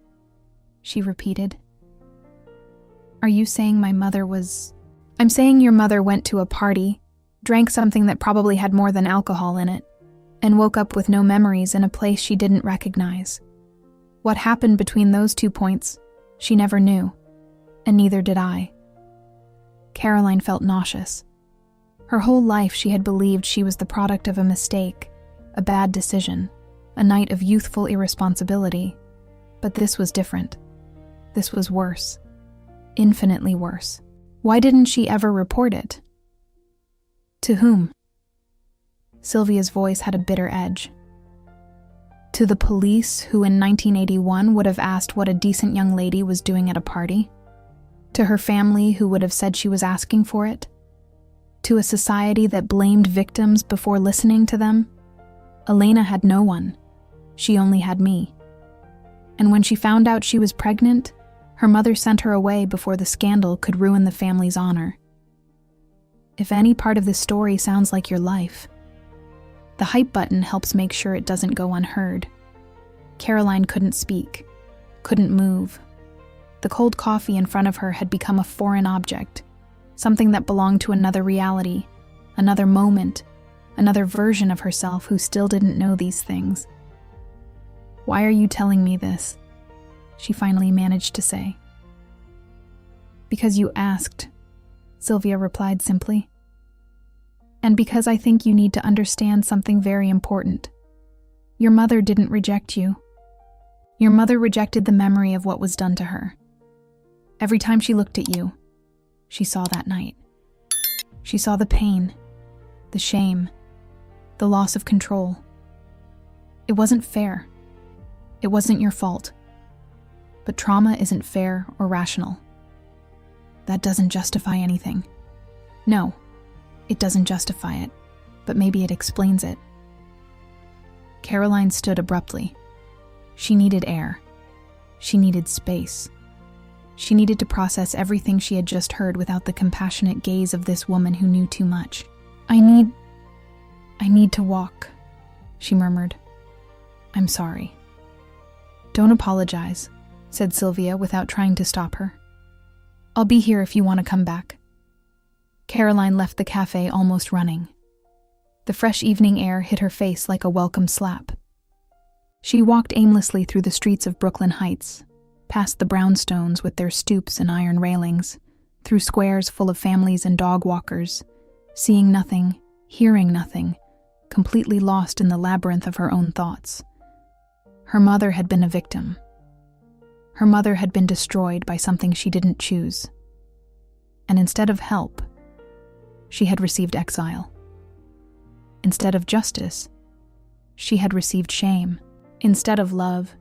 she repeated. "Are you saying my mother was—" "I'm saying your mother went to a party, drank something that probably had more than alcohol in it, and woke up with no memories in a place she didn't recognize. What happened between those 2 points, she never knew, and neither did I. Caroline felt nauseous. Her whole life she had believed she was the product of a mistake, a bad decision, a night of youthful irresponsibility. But this was different. This was worse. Infinitely worse. Why didn't she ever report it? To whom? Sylvia's voice had a bitter edge. To the police who in 1981 would have asked what a decent young lady was doing at a party? To her family who would have said she was asking for it? To a society that blamed victims before listening to them? Elena had no one. She only had me. And when she found out she was pregnant, her mother sent her away before the scandal could ruin the family's honor. If any part of this story sounds like your life, the hype button helps make sure it doesn't go unheard. Caroline couldn't speak, couldn't move. The cold coffee in front of her had become a foreign object, something that belonged to another reality, another moment, another version of herself who still didn't know these things. "Why are you telling me this?" she finally managed to say. "Because you asked," Sylvia replied simply. "And because I think you need to understand something very important. Your mother didn't reject you. Your mother rejected the memory of what was done to her. Every time she looked at you, she saw that night. She saw the pain, the shame, the loss of control. It wasn't fair. It wasn't your fault. But trauma isn't fair or rational. That doesn't justify anything. No, it doesn't justify it, but maybe it explains it." Caroline stood abruptly. She needed air. She needed space. She needed to process everything she had just heard without the compassionate gaze of this woman who knew too much. I need to walk," she murmured. "I'm sorry." "Don't apologize," said Sylvia without trying to stop her. "I'll be here if you want to come back." Caroline left the cafe almost running. The fresh evening air hit her face like a welcome slap. She walked aimlessly through the streets of Brooklyn Heights, past the brownstones with their stoops and iron railings, through squares full of families and dog walkers, seeing nothing, hearing nothing, completely lost in the labyrinth of her own thoughts. Her mother had been a victim. Her mother had been destroyed by something she didn't choose. And instead of help, she had received exile. Instead of justice, she had received shame. Instead of love,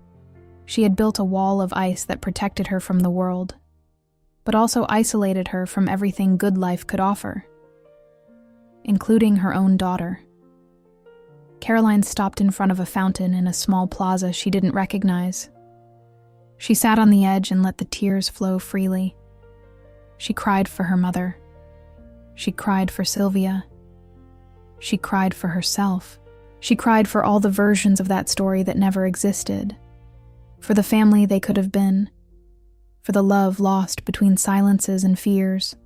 she had built a wall of ice that protected her from the world, but also isolated her from everything good life could offer, including her own daughter. Caroline stopped in front of a fountain in a small plaza she didn't recognize. She sat on the edge and let the tears flow freely. She cried for her mother. She cried for Sylvia. She cried for herself. She cried for all the versions of that story that never existed, for the family they could have been, for the love lost between silences and fears.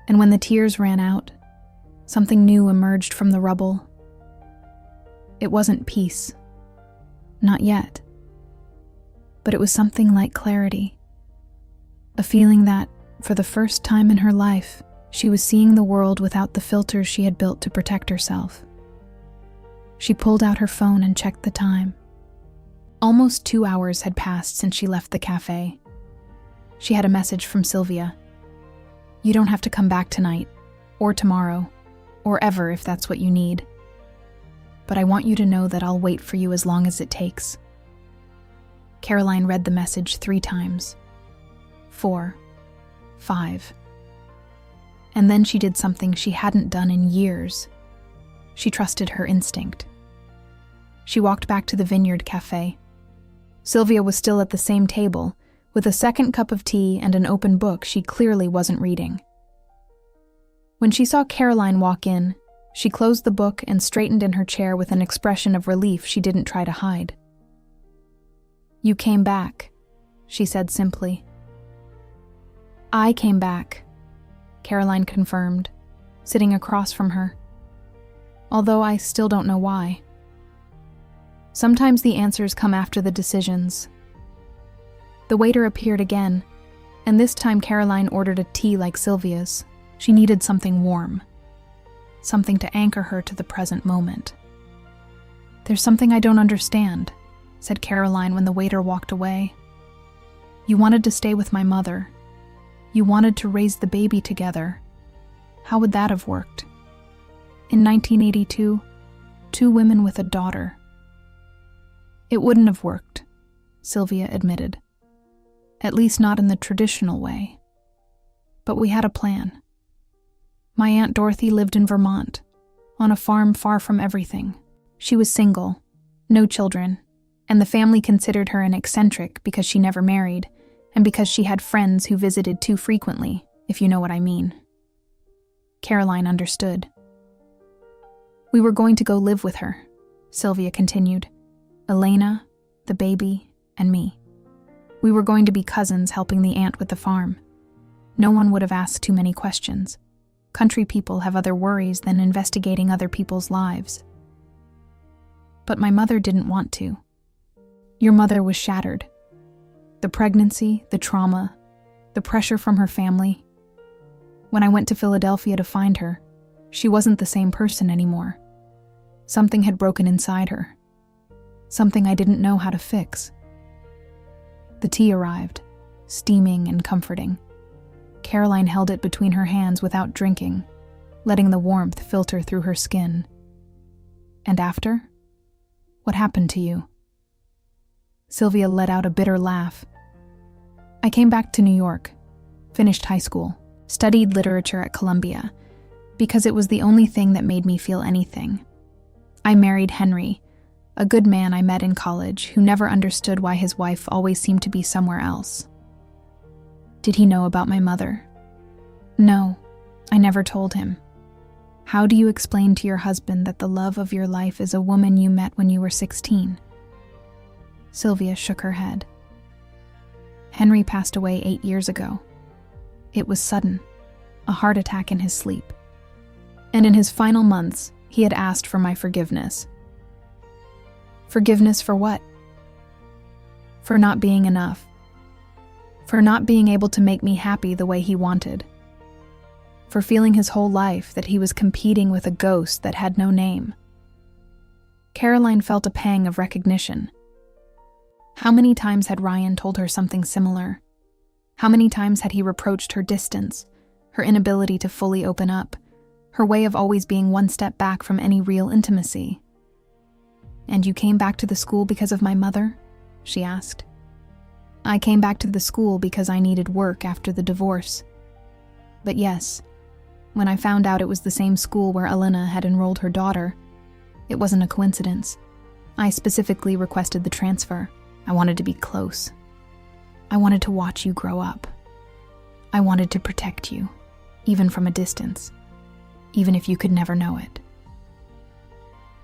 And when the tears ran out, something new emerged from the rubble. It wasn't peace. Not yet. But it was something like clarity. A feeling that, for the first time in her life, she was seeing the world without the filters she had built to protect herself. She pulled out her phone and checked the time. Almost 2 hours had passed since she left the cafe. She had a message from Sylvia. "You don't have to come back tonight, or tomorrow, or ever if that's what you need. But I want you to know that I'll wait for you as long as it takes." Caroline read the message 3 times. 4. 5. And then she did something she hadn't done in years. She trusted her instinct. She walked back to the Vineyard Cafe. Sylvia was still at the same table, with a second cup of tea and an open book she clearly wasn't reading. When she saw Caroline walk in, she closed the book and straightened in her chair with an expression of relief she didn't try to hide. "You came back," she said simply. "I came back," Caroline confirmed, sitting across from her. "Although I still don't know why." Sometimes the answers come after the decisions. The waiter appeared again, and this time Caroline ordered a tea like Sylvia's. She needed something warm, something to anchor her to the present moment. "There's something I don't understand," said Caroline when the waiter walked away. "You wanted to stay with my mother. You wanted to raise the baby together. How would that have worked? In 1982, 2 women with a daughter." "It wouldn't have worked," Sylvia admitted. "At least not in the traditional way. But we had a plan. My Aunt Dorothy lived in Vermont, on a farm far from everything. She was single, no children, and the family considered her an eccentric because she never married, and because she had friends who visited too frequently, if you know what I mean." Caroline understood. "We were going to go live with her," Sylvia continued. "Elena, the baby, and me. We were going to be cousins helping the aunt with the farm. No one would have asked too many questions. Country people have other worries than investigating other people's lives. But my mother didn't want to. Your mother was shattered. The pregnancy, the trauma, the pressure from her family. When I went to Philadelphia to find her, she wasn't the same person anymore. Something had broken inside her. Something I didn't know how to fix." The tea arrived, steaming and comforting. Caroline held it between her hands without drinking, letting the warmth filter through her skin. "And after? What happened to you?" Sylvia let out a bitter laugh. "I came back to New York, finished high school, studied literature at Columbia, because it was the only thing that made me feel anything. I married Henry, a good man I met in college who never understood why his wife always seemed to be somewhere else." "Did he know about my mother?" "No, I never told him." "How do you explain to your husband that the love of your life is a woman you met when you were 16? Sylvia shook her head. "Henry passed away 8 years ago. It was sudden, a heart attack in his sleep. And in his final months, he had asked for my forgiveness." "Forgiveness for what?" "For not being enough. For not being able to make me happy the way he wanted. For feeling his whole life that he was competing with a ghost that had no name." Caroline felt a pang of recognition. How many times had Ryan told her something similar? How many times had he reproached her distance, her inability to fully open up, her way of always being one step back from any real intimacy? "And you came back to the school because of my mother?" she asked. "I came back to the school because I needed work after the divorce. But yes, when I found out it was the same school where Elena had enrolled her daughter, it wasn't a coincidence. I specifically requested the transfer. I wanted to be close. I wanted to watch you grow up. I wanted to protect you, even from a distance, even if you could never know it."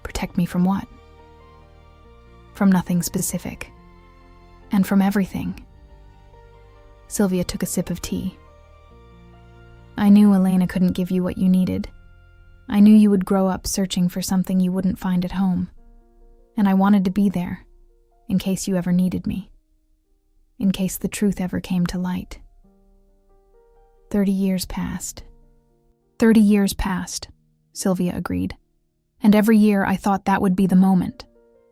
"Protect me from what?" "From nothing specific. And from everything." Sylvia took a sip of tea. "I knew Elena couldn't give you what you needed. I knew you would grow up searching for something you wouldn't find at home. And I wanted to be there, in case you ever needed me. In case the truth ever came to light." 30 years passed. 30 years passed, Sylvia agreed. "And every year I thought that would be the moment.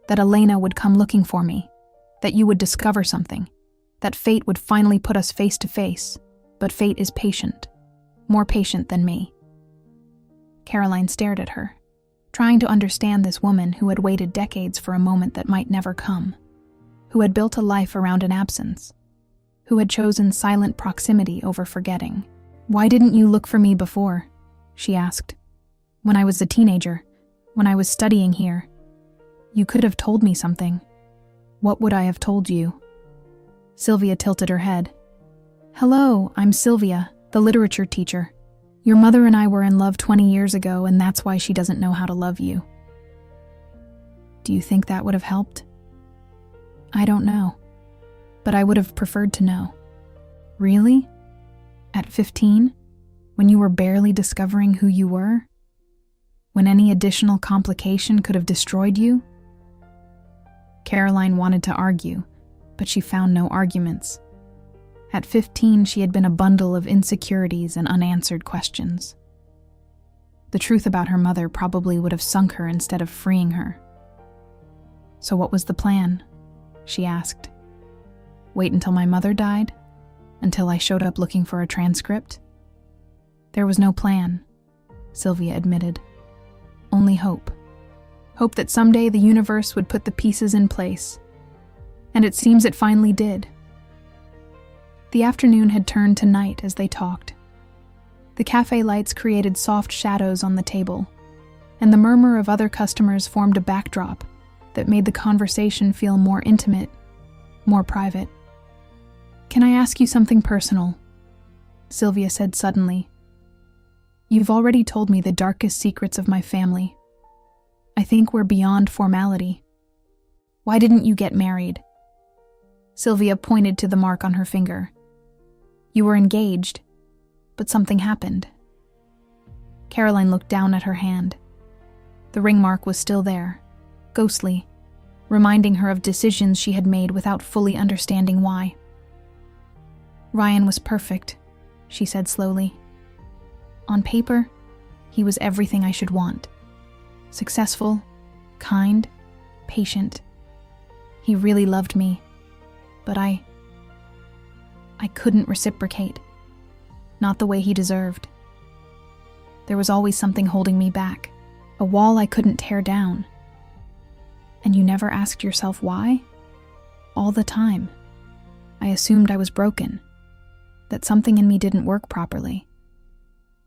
That Elena would come looking for me. That you would discover something. That fate would finally put us face to face. But fate is patient. More patient than me." Caroline stared at her, trying to understand this woman who had waited decades for a moment that might never come. Who had built a life around an absence. Who had chosen silent proximity over forgetting. "Why didn't you look for me before?" she asked. "When I was a teenager, when I was studying here. You could have told me something. What would I have told you?" Sylvia tilted her head. "Hello, I'm Sylvia, the literature teacher. Your mother and I were in love 20 years ago, and that's why she doesn't know how to love you." "Do you think that would have helped?" "I don't know, but I would have preferred to know." "Really? At 15? When you were barely discovering who you were? When any additional complication could have destroyed you?" Caroline wanted to argue, but she found no arguments. At 15, she had been a bundle of insecurities and unanswered questions. The truth about her mother probably would have sunk her instead of freeing her. "So what was the plan?" she asked. "Wait until my mother died? Until I showed up looking for a transcript?" "There was no plan," Sylvia admitted. "Only hope. Hope that someday the universe would put the pieces in place. And it seems it finally did." The afternoon had turned to night as they talked. The cafe lights created soft shadows on the table, and the murmur of other customers formed a backdrop that made the conversation feel more intimate, more private. "Can I ask you something personal?" Sylvia said suddenly. "You've already told me the darkest secrets of my family. I think we're beyond formality. Why didn't you get married?" Sylvia pointed to the mark on her finger. "You were engaged, but something happened." Caroline looked down at her hand. The ring mark was still there, ghostly, reminding her of decisions she had made without fully understanding why. "Ryan was perfect," she said slowly. "On paper, he was everything I should want. Successful, kind, patient. He really loved me, but I couldn't reciprocate. Not the way he deserved. There was always something holding me back, a wall I couldn't tear down." "And you never asked yourself why?" "All the time. I assumed I was broken, that something in me didn't work properly,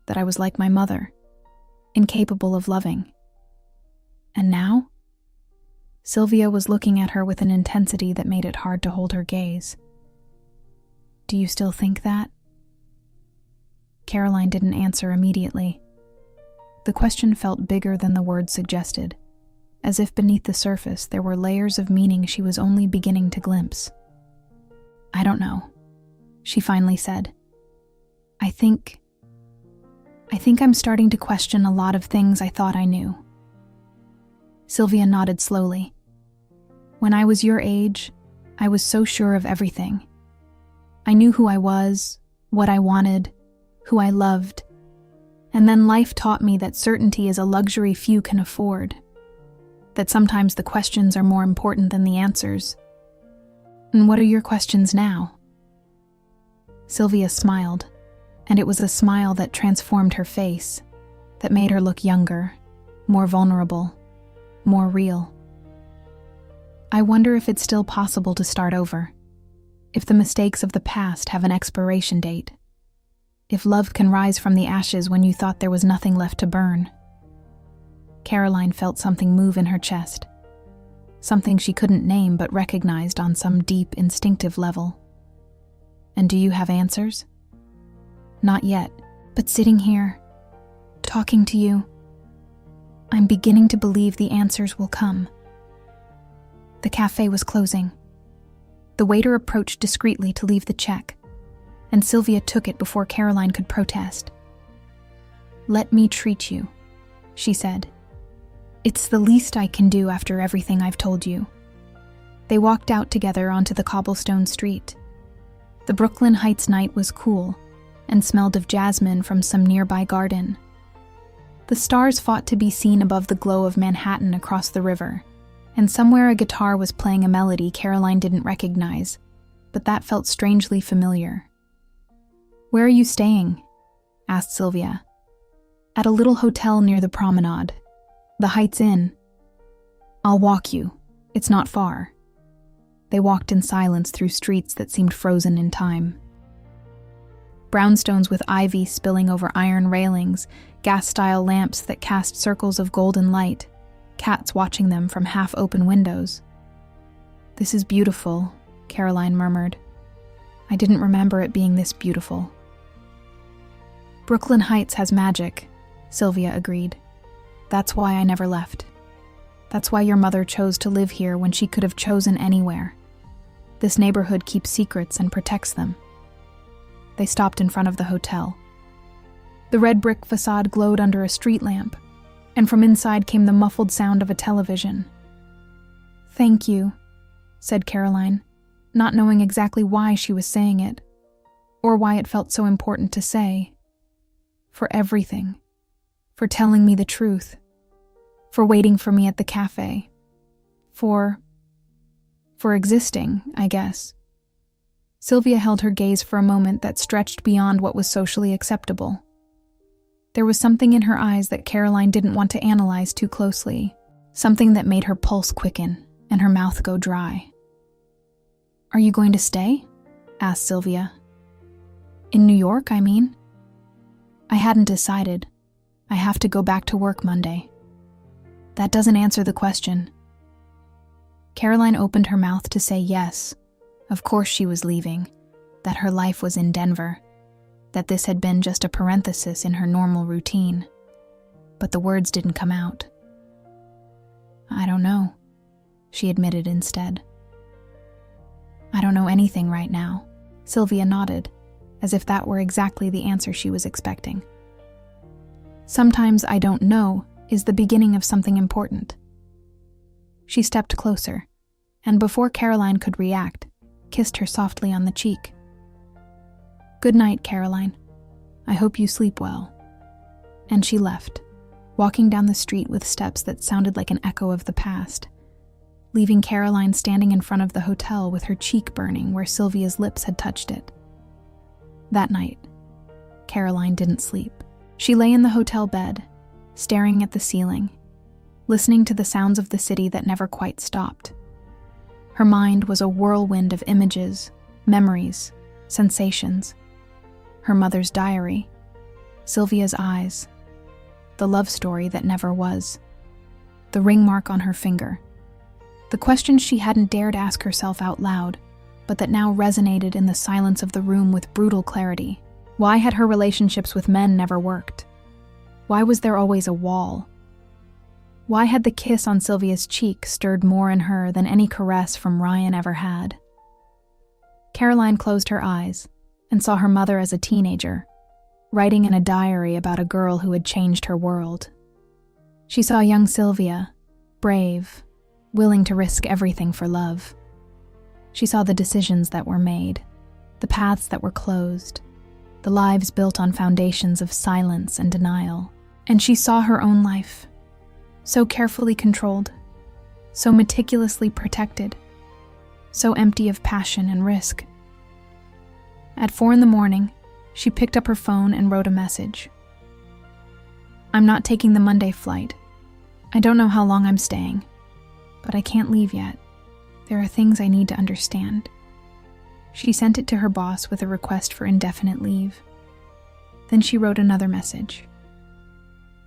that I was like my mother, incapable of loving. And now?" Sylvia was looking at her with an intensity that made it hard to hold her gaze. "Do you still think that?" Caroline didn't answer immediately. The question felt bigger than the words suggested, as if beneath the surface there were layers of meaning she was only beginning to glimpse. "I don't know," she finally said. I think I'm starting to question a lot of things I thought I knew." Sylvia nodded slowly. "When I was your age, I was so sure of everything. I knew who I was, what I wanted, who I loved, and then life taught me that certainty is a luxury few can afford, that sometimes the questions are more important than the answers. And what are your questions now?" Sylvia smiled, and it was a smile that transformed her face, that made her look younger, more vulnerable, more real. "I wonder if it's still possible to start over, if the mistakes of the past have an expiration date, if love can rise from the ashes when you thought there was nothing left to burn." Caroline felt something move in her chest, something she couldn't name but recognized on some deep, instinctive level. "And do you have answers?" "Not yet, but sitting here, talking to you, I'm beginning to believe the answers will come." The cafe was closing. The waiter approached discreetly to leave the check, and Sylvia took it before Caroline could protest. "Let me treat you," she said. "It's the least I can do after everything I've told you." They walked out together onto the cobblestone street. The Brooklyn Heights night was cool and smelled of jasmine from some nearby garden. The stars fought to be seen above the glow of Manhattan across the river, and somewhere a guitar was playing a melody Caroline didn't recognize, but that felt strangely familiar. "Where are you staying?" asked Sylvia. "At a little hotel near the promenade, the Heights Inn." "I'll walk you. It's not far." They walked in silence through streets that seemed frozen in time. Brownstones with ivy spilling over iron railings, gas-style lamps that cast circles of golden light, cats watching them from half-open windows. "This is beautiful," Caroline murmured. "I didn't remember it being this beautiful." "Brooklyn Heights has magic," Sylvia agreed. "That's why I never left. That's why your mother chose to live here when she could have chosen anywhere. This neighborhood keeps secrets and protects them." They stopped in front of the hotel. The red brick facade glowed under a street lamp, and from inside came the muffled sound of a television. "Thank you," said Caroline, not knowing exactly why she was saying it, or why it felt so important to say. For everything. For telling me the truth. For waiting for me at the cafe. For existing, I guess. Sylvia held her gaze for a moment that stretched beyond what was socially acceptable. There was something in her eyes that Caroline didn't want to analyze too closely, something that made her pulse quicken and her mouth go dry. "Are you going to stay?" asked Sylvia. "In New York, I mean?" "I hadn't decided. I have to go back to work Monday." "That doesn't answer the question." Caroline opened her mouth to say yes. Of course she was leaving, that her life was in Denver, that this had been just a parenthesis in her normal routine. But the words didn't come out. "I don't know," she admitted instead. "I don't know anything right now," Sylvia nodded, as if that were exactly the answer she was expecting. Sometimes "I don't know" is the beginning of something important. She stepped closer, and before Caroline could react, kissed her softly on the cheek. "Good night, Caroline. I hope you sleep well." And she left, walking down the street with steps that sounded like an echo of the past, leaving Caroline standing in front of the hotel with her cheek burning where Sylvia's lips had touched it. That night, Caroline didn't sleep. She lay in the hotel bed, staring at the ceiling, listening to the sounds of the city that never quite stopped. Her mind was a whirlwind of images, memories, sensations. Her mother's diary, Sylvia's eyes, the love story that never was, the ring mark on her finger, the questions she hadn't dared ask herself out loud, but that now resonated in the silence of the room with brutal clarity. Why had her relationships with men never worked? Why was there always a wall? Why had the kiss on Sylvia's cheek stirred more in her than any caress from Ryan ever had? Caroline closed her eyes and saw her mother as a teenager, writing in a diary about a girl who had changed her world. She saw young Sylvia, brave, willing to risk everything for love. She saw the decisions that were made, the paths that were closed, the lives built on foundations of silence and denial. And she saw her own life, so carefully controlled, so meticulously protected, so empty of passion and risk. At 4 a.m, she picked up her phone and wrote a message. "I'm not taking the Monday flight. I don't know how long I'm staying, but I can't leave yet. There are things I need to understand." She sent it to her boss with a request for indefinite leave. Then she wrote another message.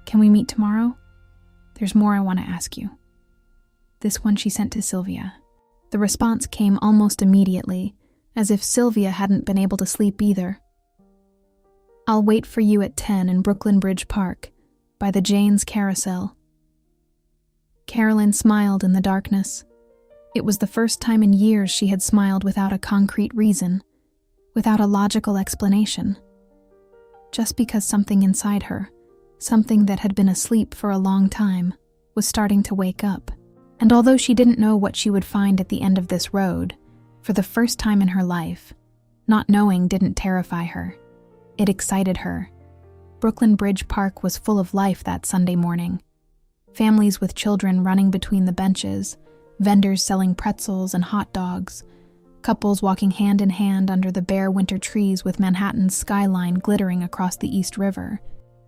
"Can we meet tomorrow? There's more I want to ask you." This one she sent to Sylvia. The response came almost immediately, as if Sylvia hadn't been able to sleep either. "I'll wait for you at 10 in Brooklyn Bridge Park, by the Jane's Carousel." Caroline smiled in the darkness. It was the first time in years she had smiled without a concrete reason, without a logical explanation. Just because something inside her, something that had been asleep for a long time, was starting to wake up. And although she didn't know what she would find at the end of this road, for the first time in her life, not knowing didn't terrify her. It excited her. Brooklyn Bridge Park was full of life that Sunday morning. Families with children running between the benches, vendors selling pretzels and hot dogs, couples walking hand in hand under the bare winter trees with Manhattan's skyline glittering across the East River.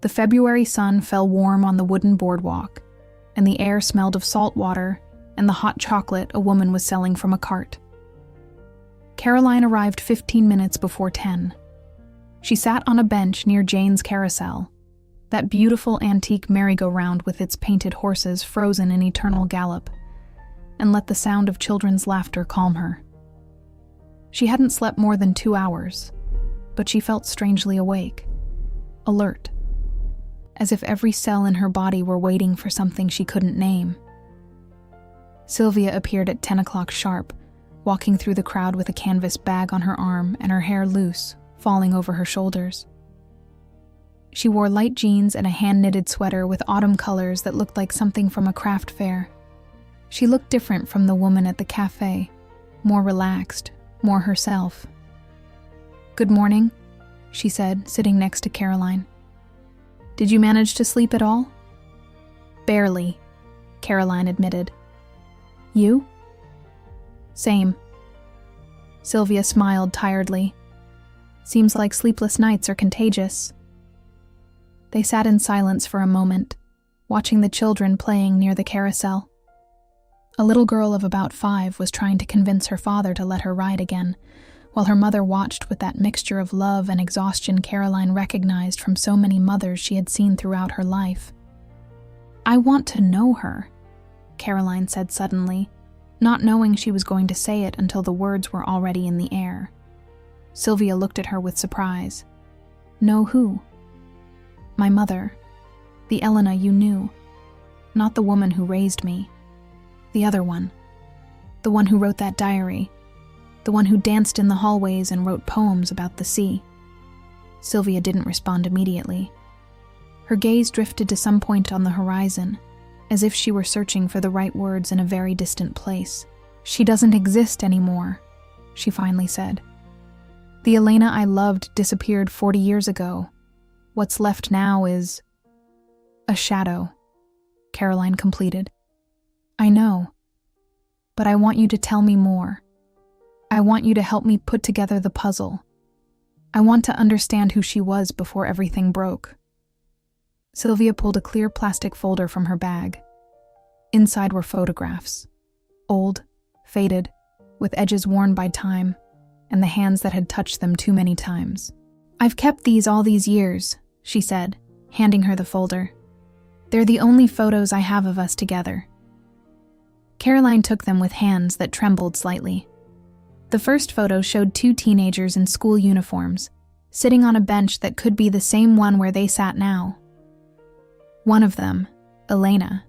The February sun fell warm on the wooden boardwalk, and the air smelled of salt water and the hot chocolate a woman was selling from a cart. Caroline arrived 15 minutes before 10. She sat on a bench near Jane's Carousel, that beautiful antique merry-go-round with its painted horses frozen in eternal gallop, and let the sound of children's laughter calm her. She hadn't slept more than 2 hours, but she felt strangely awake, alert, as if every cell in her body were waiting for something she couldn't name. Sylvia appeared at 10 o'clock sharp, walking through the crowd with a canvas bag on her arm and her hair loose, falling over her shoulders. She wore light jeans and a hand-knitted sweater with autumn colors that looked like something from a craft fair. She looked different from the woman at the cafe, more relaxed, more herself. "Good morning," she said, sitting next to Caroline. "Did you manage to sleep at all?" "Barely," Caroline admitted. "You?" "Same." Sylvia smiled tiredly. "Seems like sleepless nights are contagious." They sat in silence for a moment, watching the children playing near the carousel. A little girl of about 5 was trying to convince her father to let her ride again, while her mother watched with that mixture of love and exhaustion Caroline recognized from so many mothers she had seen throughout her life. "I want to know her," Caroline said suddenly, not knowing she was going to say it until the words were already in the air. Sylvia looked at her with surprise. "Know who?" "My mother. The Elena you knew. Not the woman who raised me. The other one. The one who wrote that diary. The one who danced in the hallways and wrote poems about the sea." Sylvia didn't respond immediately. Her gaze drifted to some point on the horizon, as if she were searching for the right words in a very distant place. "She doesn't exist anymore," she finally said. "The Elena I loved disappeared 40 years ago. What's left now is a shadow," Caroline completed. "I know, but I want you to tell me more. I want you to help me put together the puzzle. I want to understand who she was before everything broke." Sylvia pulled a clear plastic folder from her bag. Inside were photographs, old, faded, with edges worn by time, and the hands that had touched them too many times. "I've kept these all these years," she said, handing her the folder. "They're the only photos I have of us together." Caroline took them with hands that trembled slightly. The first photo showed 2 teenagers in school uniforms, sitting on a bench that could be the same one where they sat now. One of them, Elena,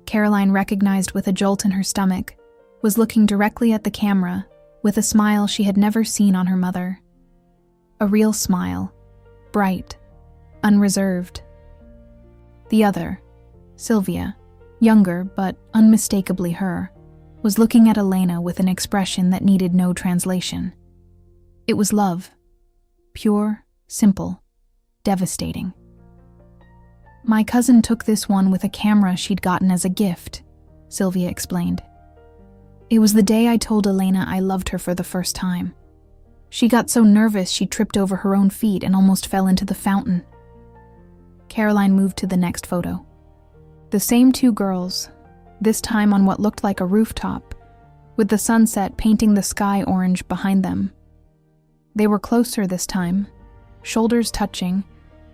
Caroline recognized with a jolt in her stomach, was looking directly at the camera with a smile she had never seen on her mother. A real smile, bright, unreserved. The other, Sylvia, younger but unmistakably her, was looking at Elena with an expression that needed no translation. It was love. Pure, simple, devastating. "My cousin took this one with a camera she'd gotten as a gift," Sylvia explained. "It was the day I told Elena I loved her for the first time. She got so nervous she tripped over her own feet and almost fell into the fountain." Caroline moved to the next photo. The same 2 girls, this time on what looked like a rooftop, with the sunset painting the sky orange behind them. They were closer this time, shoulders touching,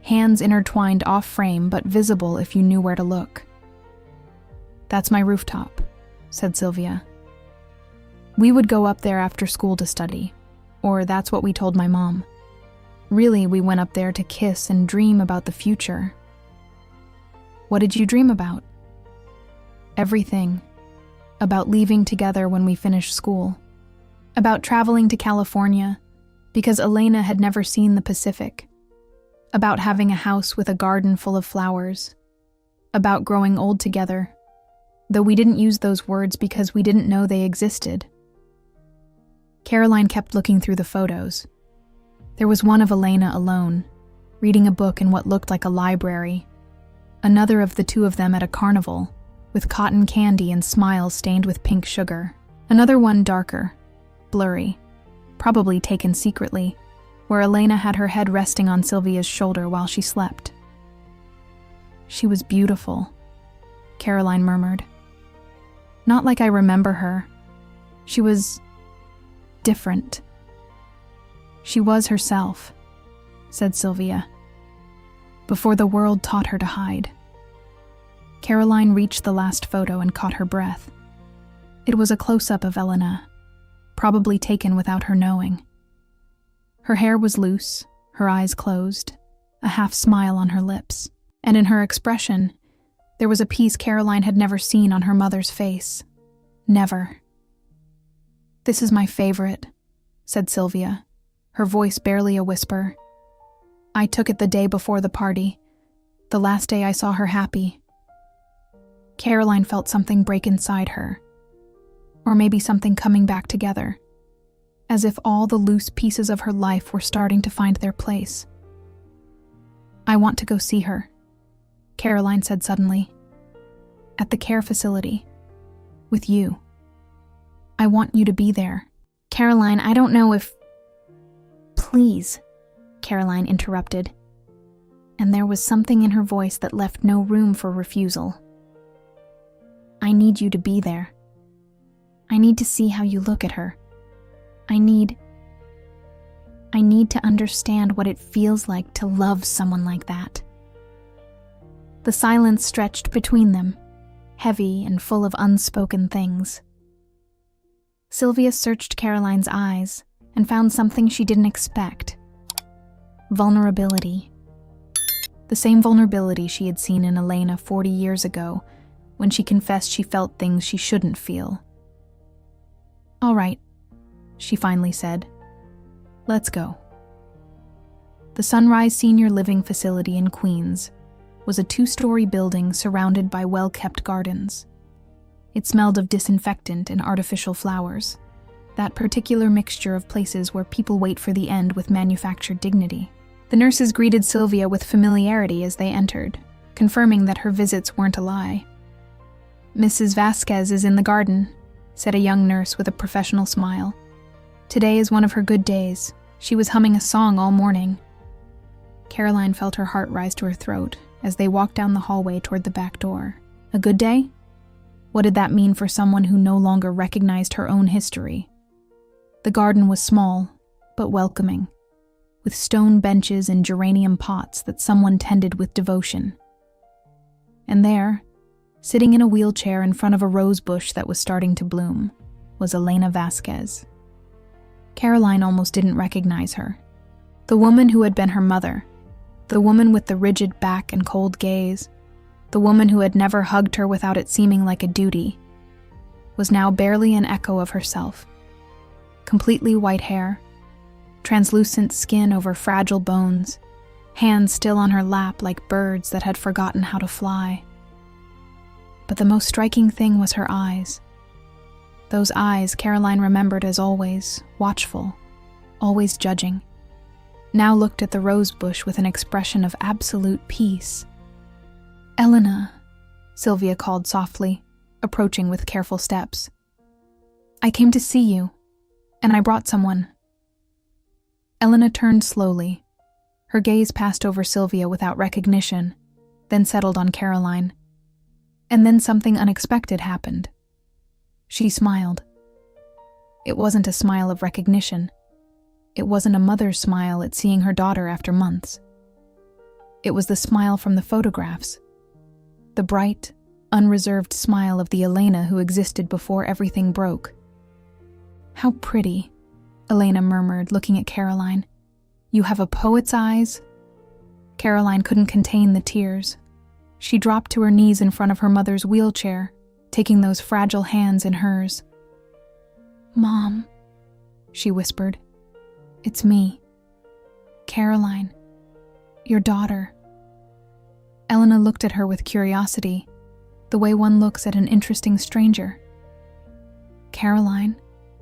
hands intertwined off-frame but visible if you knew where to look. "That's my rooftop," said Sylvia. "We would go up there after school to study, or that's what we told my mom. Really, we went up there to kiss and dream about the future." "What did you dream about?" "Everything. About leaving together when we finished school. About traveling to California, because Elena had never seen the Pacific. About having a house with a garden full of flowers. About growing old together, though we didn't use those words because we didn't know they existed." Caroline kept looking through the photos. There was one of Elena alone, reading a book in what looked like a library. Another of the 2 of them at a carnival, with cotton candy and smiles stained with pink sugar. Another one darker, blurry, probably taken secretly, where Elena had her head resting on Sylvia's shoulder while she slept. "She was beautiful," Caroline murmured. "Not like I remember her. She was different." "She was herself," said Sylvia, "before the world taught her to hide." Caroline reached the last photo and caught her breath. It was a close-up of Elena, probably taken without her knowing. Her hair was loose, her eyes closed, a half smile on her lips, and in her expression, there was a peace Caroline had never seen on her mother's face. Never. "This is my favorite," said Sylvia, her voice barely a whisper. "I took it the day before the party, the last day I saw her happy." Caroline felt something break inside her, or maybe something coming back together. as if all the loose pieces of her life were starting to find their place. "I want to go see her," Caroline said suddenly. "At the care facility. With you. I want you to be there." "Caroline, I don't know if—" "Please," Caroline interrupted, and there was something in her voice that left no room for refusal. "I need you to be there. I need to see how you look at her. I need to understand what it feels like to love someone like that." The silence stretched between them, heavy and full of unspoken things. Sylvia searched Caroline's eyes and found something she didn't expect. Vulnerability. The same vulnerability she had seen in Elena 40 years ago, when she confessed she felt things she shouldn't feel. "All right," she finally said. "Let's go." The Sunrise Senior Living Facility in Queens was a 2-story building surrounded by well-kept gardens. It smelled of disinfectant and artificial flowers, that particular mixture of places where people wait for the end with manufactured dignity. The nurses greeted Sylvia with familiarity as they entered, confirming that her visits weren't a lie. "Mrs. Vasquez is in the garden," said a young nurse with a professional smile. "Today is one of her good days. She was humming a song all morning." Caroline felt her heart rise to her throat as they walked down the hallway toward the back door. A good day? What did that mean for someone who no longer recognized her own history? The garden was small, but welcoming, with stone benches and geranium pots that someone tended with devotion. And there, sitting in a wheelchair in front of a rose bush that was starting to bloom, was Elena Vasquez. Caroline almost didn't recognize her. The woman who had been her mother, the woman with the rigid back and cold gaze, the woman who had never hugged her without it seeming like a duty, was now barely an echo of herself. Completely white hair, translucent skin over fragile bones, hands still on her lap like birds that had forgotten how to fly. But the most striking thing was her eyes. Those eyes Caroline remembered as always watchful, always judging, now looked at the rose bush with an expression of absolute peace. "Elena," Sylvia called softly, approaching with careful steps. "I came to see you, and I brought someone." Elena turned slowly. Her gaze passed over Sylvia without recognition, then settled on Caroline. And then something unexpected happened. She smiled. It wasn't a smile of recognition. It wasn't a mother's smile at seeing her daughter after months. It was the smile from the photographs. The bright, unreserved smile of the Elena who existed before everything broke. "How pretty," Elena murmured, looking at Caroline. "You have a poet's eyes." Caroline couldn't contain the tears. She dropped to her knees in front of her mother's wheelchair, taking those fragile hands in hers. "Mom," she whispered. "It's me. Caroline. Your daughter." Elena looked at her with curiosity, the way one looks at an interesting stranger. "Caroline,"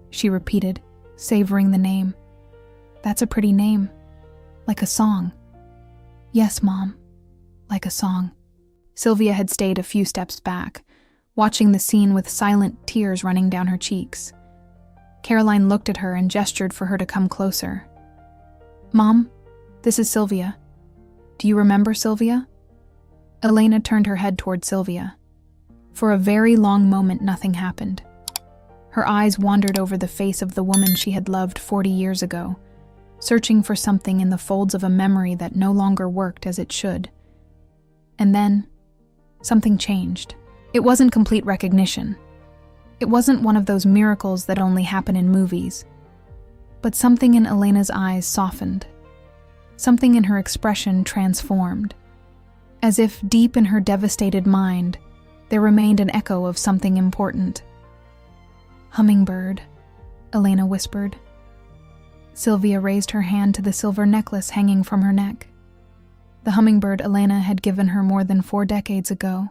she repeated, savoring the name. "That's a pretty name. Like a song." "Yes, Mom. Like a song." Sylvia had stayed a few steps back, watching the scene with silent tears running down her cheeks. Caroline looked at her and gestured for her to come closer. "Mom, this is Sylvia. Do you remember Sylvia?" Elena turned her head toward Sylvia. For a very long moment, nothing happened. Her eyes wandered over the face of the woman she had loved 40 years ago, searching for something in the folds of a memory that no longer worked as it should. And then, something changed. It wasn't complete recognition. It wasn't one of those miracles that only happen in movies. But something in Elena's eyes softened. Something in her expression transformed. As if deep in her devastated mind, there remained an echo of something important. "Hummingbird," Elena whispered. Sylvia raised her hand to the silver necklace hanging from her neck. The hummingbird Elena had given her more than 4 decades ago.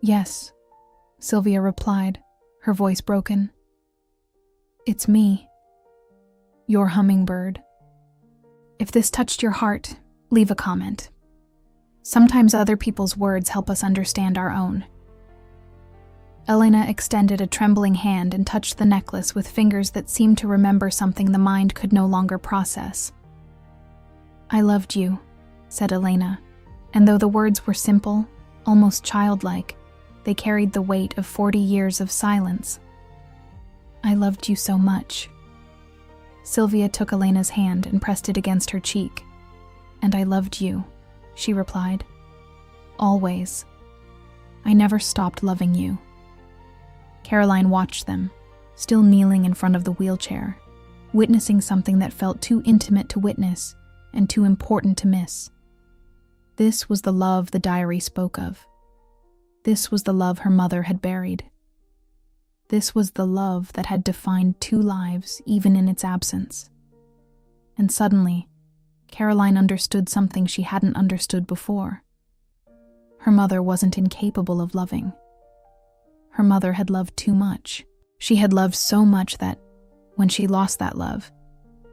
"Yes," Sylvia replied, her voice broken. "It's me." your hummingbird. If this touched your heart, leave a comment. Sometimes other people's words help us understand our own. Elena extended a trembling hand and touched the necklace with fingers that seemed to remember something the mind could no longer process. I loved you, said Elena, and though the words were simple, almost childlike, they carried the weight of 40 years of silence. I loved you so much. Sylvia took Elena's hand and pressed it against her cheek. And I loved you, she replied. Always. I never stopped loving you. Caroline watched them, still kneeling in front of the wheelchair, witnessing something that felt too intimate to witness and too important to miss. This was the love the diary spoke of. This was the love her mother had buried. This was the love that had defined 2 lives even in its absence. And suddenly, Caroline understood something she hadn't understood before. Her mother wasn't incapable of loving. Her mother had loved too much. She had loved so much that, when she lost that love,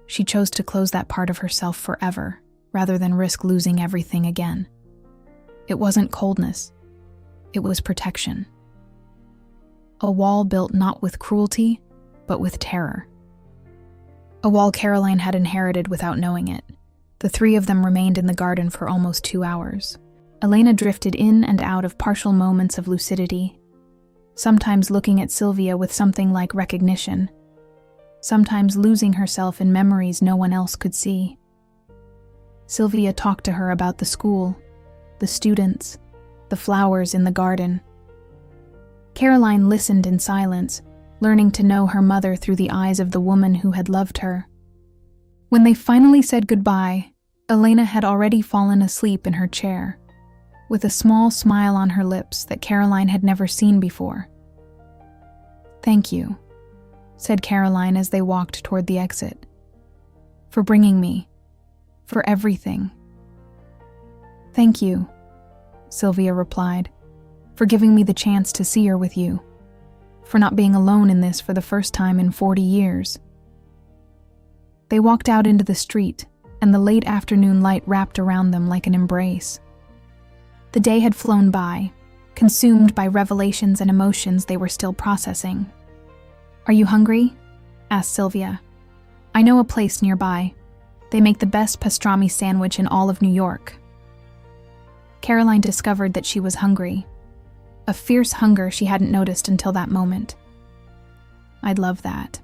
she chose to close that part of herself forever, rather than risk losing everything again. It wasn't coldness. It was protection. A wall built not with cruelty, but with terror. A wall Caroline had inherited without knowing it. The 3 of them remained in the garden for almost 2 hours. Elena drifted in and out of partial moments of lucidity, sometimes looking at Sylvia with something like recognition, sometimes losing herself in memories no one else could see. Sylvia talked to her about the school, the students, the flowers in the garden. Caroline listened in silence, learning to know her mother through the eyes of the woman who had loved her. When they finally said goodbye, Elena had already fallen asleep in her chair, with a small smile on her lips that Caroline had never seen before. Thank you, said Caroline as they walked toward the exit. For bringing me. For everything. Thank you, Sylvia replied, for giving me the chance to see her with you, for not being alone in this for the first time in 40 years. They walked out into the street, and the late afternoon light wrapped around them like an embrace. The day had flown by, consumed by revelations and emotions they were still processing. Are you hungry? Asked Sylvia. I know a place nearby. They make the best pastrami sandwich in all of New York. Caroline discovered that she was hungry. A fierce hunger she hadn't noticed until that moment. I'd love that.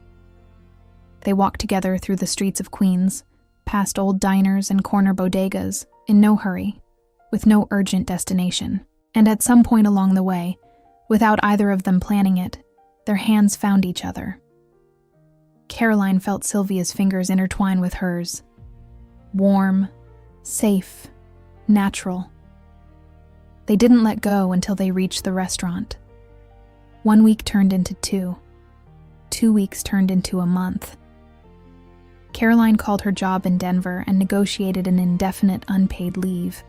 They walked together through the streets of Queens, past old diners and corner bodegas, in no hurry, with no urgent destination. And at some point along the way, without either of them planning it, their hands found each other. Caroline felt Sylvia's fingers intertwine with hers. Warm, safe, natural. They didn't let go until they reached the restaurant. 1 week turned into 2. 2 weeks turned into a month. Caroline called her job in Denver and negotiated an indefinite unpaid leave.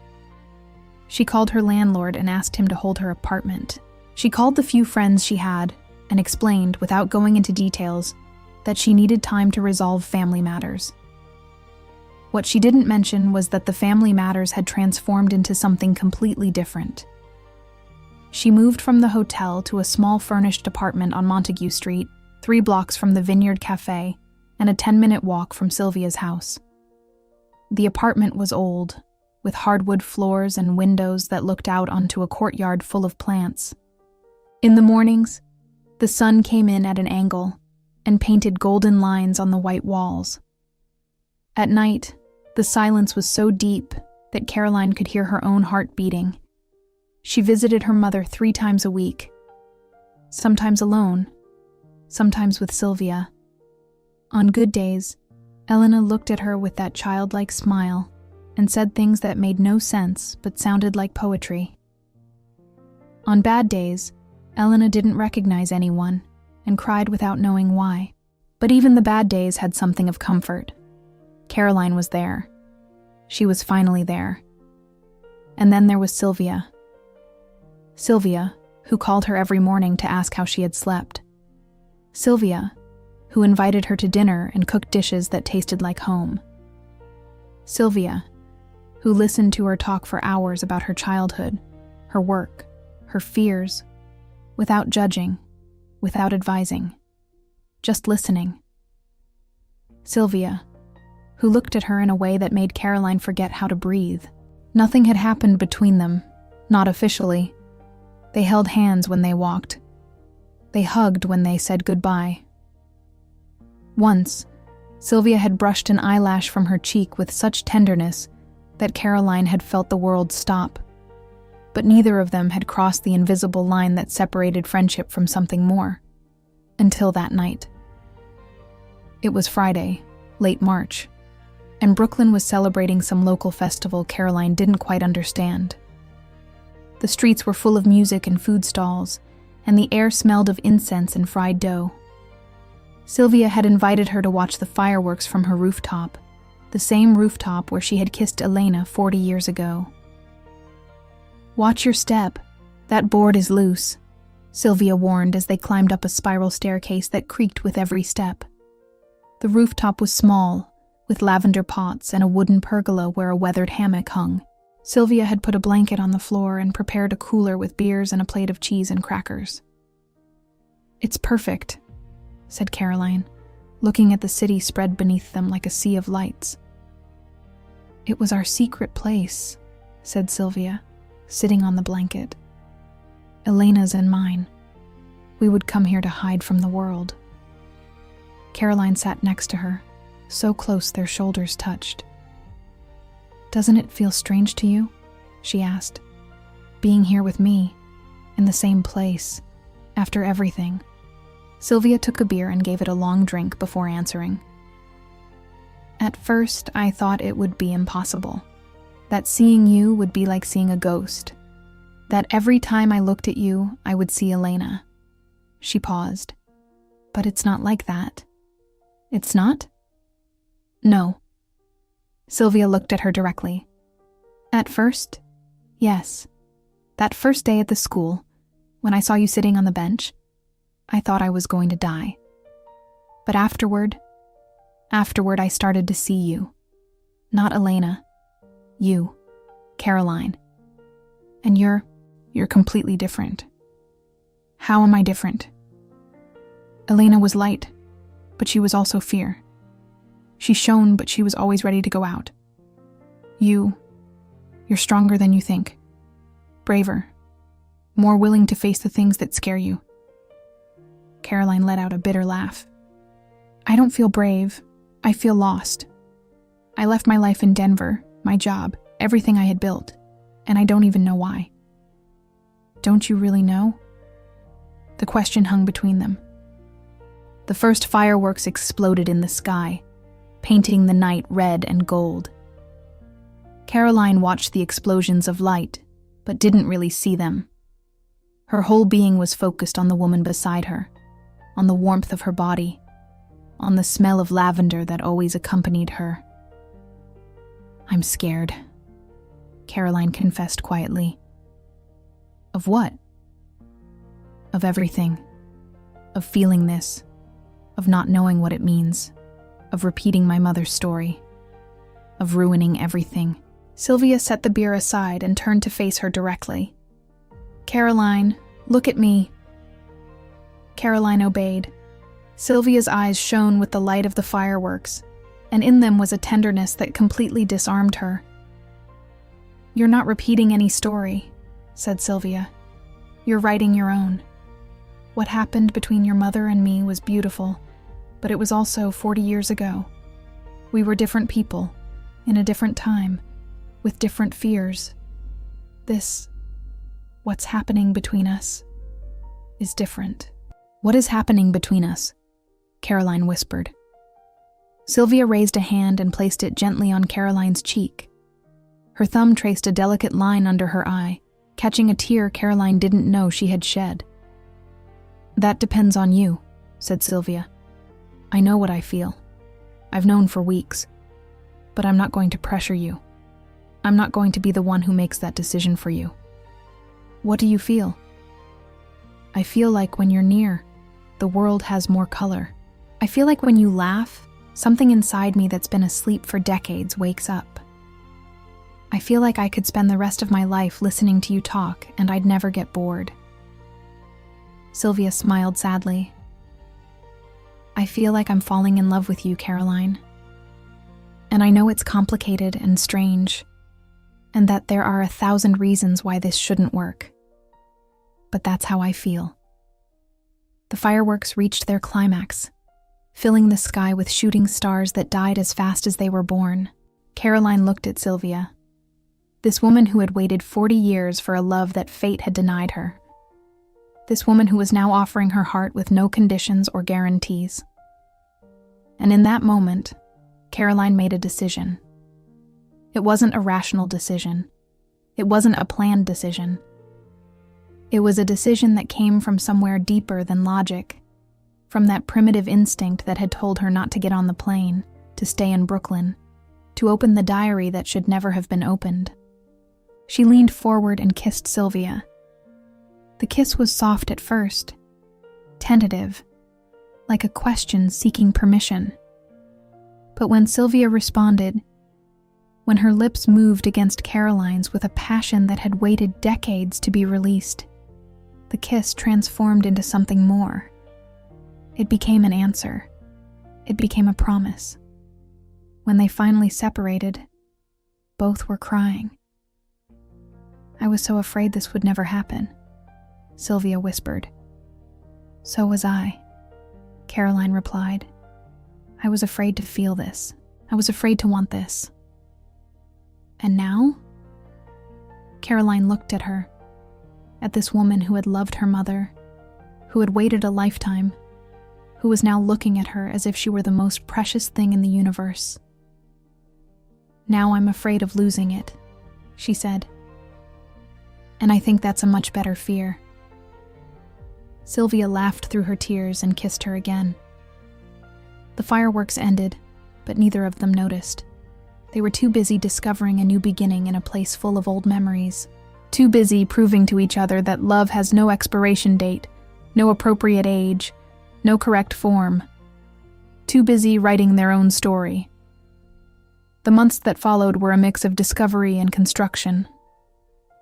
She called her landlord and asked him to hold her apartment. She called the few friends she had and explained, without going into details, that she needed time to resolve family matters. What she didn't mention was that the family matters had transformed into something completely different. She moved from the hotel to a small furnished apartment on Montague Street, 3 blocks from the Vineyard Cafe, and a 10-minute walk from Sylvia's house. The apartment was old, with hardwood floors and windows that looked out onto a courtyard full of plants. In the mornings, the sun came in at an angle and painted golden lines on the white walls. At night, the silence was so deep that Caroline could hear her own heart beating. She visited her mother 3 times a week, sometimes alone, sometimes with Sylvia. On good days, Elena looked at her with that childlike smile and said things that made no sense but sounded like poetry. On bad days, Elena didn't recognize anyone and cried without knowing why. But even the bad days had something of comfort. Caroline was there. She was finally there. And then there was Sylvia. Sylvia, who called her every morning to ask how she had slept. Sylvia, who invited her to dinner and cooked dishes that tasted like home. Sylvia, who listened to her talk for hours about her childhood, her work, her fears, without judging, without advising, just listening. Sylvia, who looked at her in a way that made Caroline forget how to breathe. Nothing had happened between them, not officially. They held hands when they walked. They hugged when they said goodbye. Once, Sylvia had brushed an eyelash from her cheek with such tenderness that Caroline had felt the world stop. But neither of them had crossed the invisible line that separated friendship from something more. Until that night. It was Friday, late March, and Brooklyn was celebrating some local festival Caroline didn't quite understand. The streets were full of music and food stalls, and the air smelled of incense and fried dough. Sylvia had invited her to watch the fireworks from her rooftop, the same rooftop where she had kissed Elena 40 years ago. "Watch your step. That board is loose," Sylvia warned as they climbed up a spiral staircase that creaked with every step. The rooftop was small, with lavender pots and a wooden pergola where a weathered hammock hung. Sylvia had put a blanket on the floor and prepared a cooler with beers and a plate of cheese and crackers. "It's perfect," said Caroline, looking at the city spread beneath them like a sea of lights. "It was our secret place," said Sylvia, sitting on the blanket. "Elena's and mine. We would come here to hide from the world." Caroline sat next to her, so close their shoulders touched. "Doesn't it feel strange to you?" she asked. "Being here with me, in the same place, after everything." Sylvia took a beer and gave it a long drink before answering. "At first, I thought it would be impossible. That seeing you would be like seeing a ghost. That every time I looked at you, I would see Elena." She paused. "But it's not like that." "It's not?" "No." Sylvia looked at her directly. "At first, yes. That first day at the school, when I saw you sitting on the bench, I thought I was going to die. But afterward I started to see you. Not Elena. You, Caroline. And you're completely different." "How am I different?" "Elena was light, but she was also fear. She shone, but she was always ready to go out. You're stronger than you think. Braver. More willing to face the things that scare you." Caroline let out a bitter laugh. "I don't feel brave. I feel lost. I left my life in Denver, my job, everything I had built, and I don't even know why." "Don't you really know?" The question hung between them. The first fireworks exploded in the sky, painting the night red and gold. Caroline watched the explosions of light, but didn't really see them. Her whole being was focused on the woman beside her, on the warmth of her body, on the smell of lavender that always accompanied her. "I'm scared," Caroline confessed quietly. "Of what?" "Of everything. Of feeling this. Of not knowing what it means. Of repeating my mother's story. Of ruining everything." Sylvia set the beer aside and turned to face her directly. "Caroline, look at me." Caroline obeyed. Sylvia's eyes shone with the light of the fireworks, and in them was a tenderness that completely disarmed her. "You're not repeating any story," said Sylvia. "You're writing your own. What happened between your mother and me was beautiful, but it was also 40 years ago. We were different people, in a different time, with different fears. What's happening between us, is different." "What is happening between us?" Caroline whispered. Sylvia raised a hand and placed it gently on Caroline's cheek. Her thumb traced a delicate line under her eye, catching a tear Caroline didn't know she had shed. "That depends on you," said Sylvia. "I know what I feel. I've known for weeks. But I'm not going to pressure you. I'm not going to be the one who makes that decision for you." "What do you feel?" "I feel like when you're near, the world has more color. I feel like when you laugh, something inside me that's been asleep for decades wakes up. I feel like I could spend the rest of my life listening to you talk and I'd never get bored. Sylvia smiled sadly. I feel like I'm falling in love with you, Caroline. And I know it's complicated and strange, and that there are 1,000 reasons why this shouldn't work. But that's how I feel. The fireworks reached their climax, filling the sky with shooting stars that died as fast as they were born. Caroline looked at Sylvia, this woman who had waited 40 years for a love that fate had denied her. This woman who was now offering her heart with no conditions or guarantees. And in that moment, Caroline made a decision. It wasn't a rational decision. It wasn't a planned decision. It was a decision that came from somewhere deeper than logic, from that primitive instinct that had told her not to get on the plane, to stay in Brooklyn, to open the diary that should never have been opened. She leaned forward and kissed Sylvia. The kiss was soft at first, tentative, like a question seeking permission. But when Sylvia responded, when her lips moved against Caroline's with a passion that had waited decades to be released, the kiss transformed into something more. It became an answer. It became a promise. When they finally separated, both were crying. I was so afraid this would never happen, Sylvia whispered. So was I, Caroline replied. I was afraid to feel this. I was afraid to want this. And now? Caroline looked at her, at this woman who had loved her mother, who had waited a lifetime, who was now looking at her as if she were the most precious thing in the universe. Now I'm afraid of losing it, she said. And I think that's a much better fear. Sylvia laughed through her tears and kissed her again. The fireworks ended, but neither of them noticed. They were too busy discovering a new beginning in a place full of old memories. Too busy proving to each other that love has no expiration date, no appropriate age, no correct form. Too busy writing their own story. The months that followed were a mix of discovery and construction.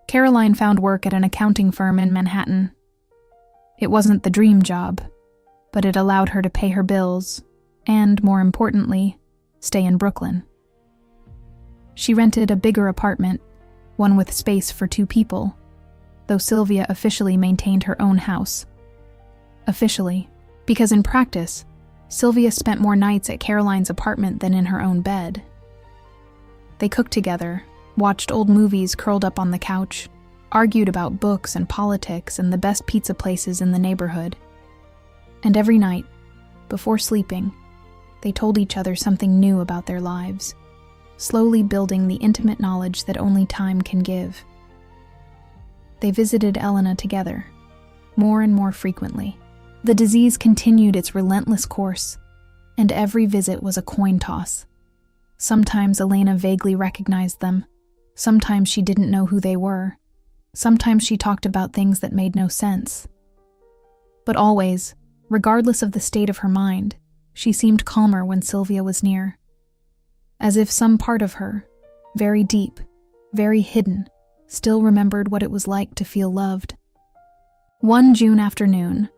Caroline found work at an accounting firm in Manhattan. It wasn't the dream job, but it allowed her to pay her bills and, more importantly, stay in Brooklyn. She rented a bigger apartment, one with space for 2 people, though Sylvia officially maintained her own house. Officially, because in practice, Sylvia spent more nights at Caroline's apartment than in her own bed. They cooked together, watched old movies curled up on the couch, argued about books and politics and the best pizza places in the neighborhood. And every night, before sleeping, they told each other something new about their lives, slowly building the intimate knowledge that only time can give. They visited Elena together, more and more frequently. The disease continued its relentless course, and every visit was a coin toss. Sometimes Elena vaguely recognized them. Sometimes she didn't know who they were. Sometimes she talked about things that made no sense. But always, regardless of the state of her mind, she seemed calmer when Sylvia was near. As if some part of her, very deep, very hidden, still remembered what it was like to feel loved. One June afternoon,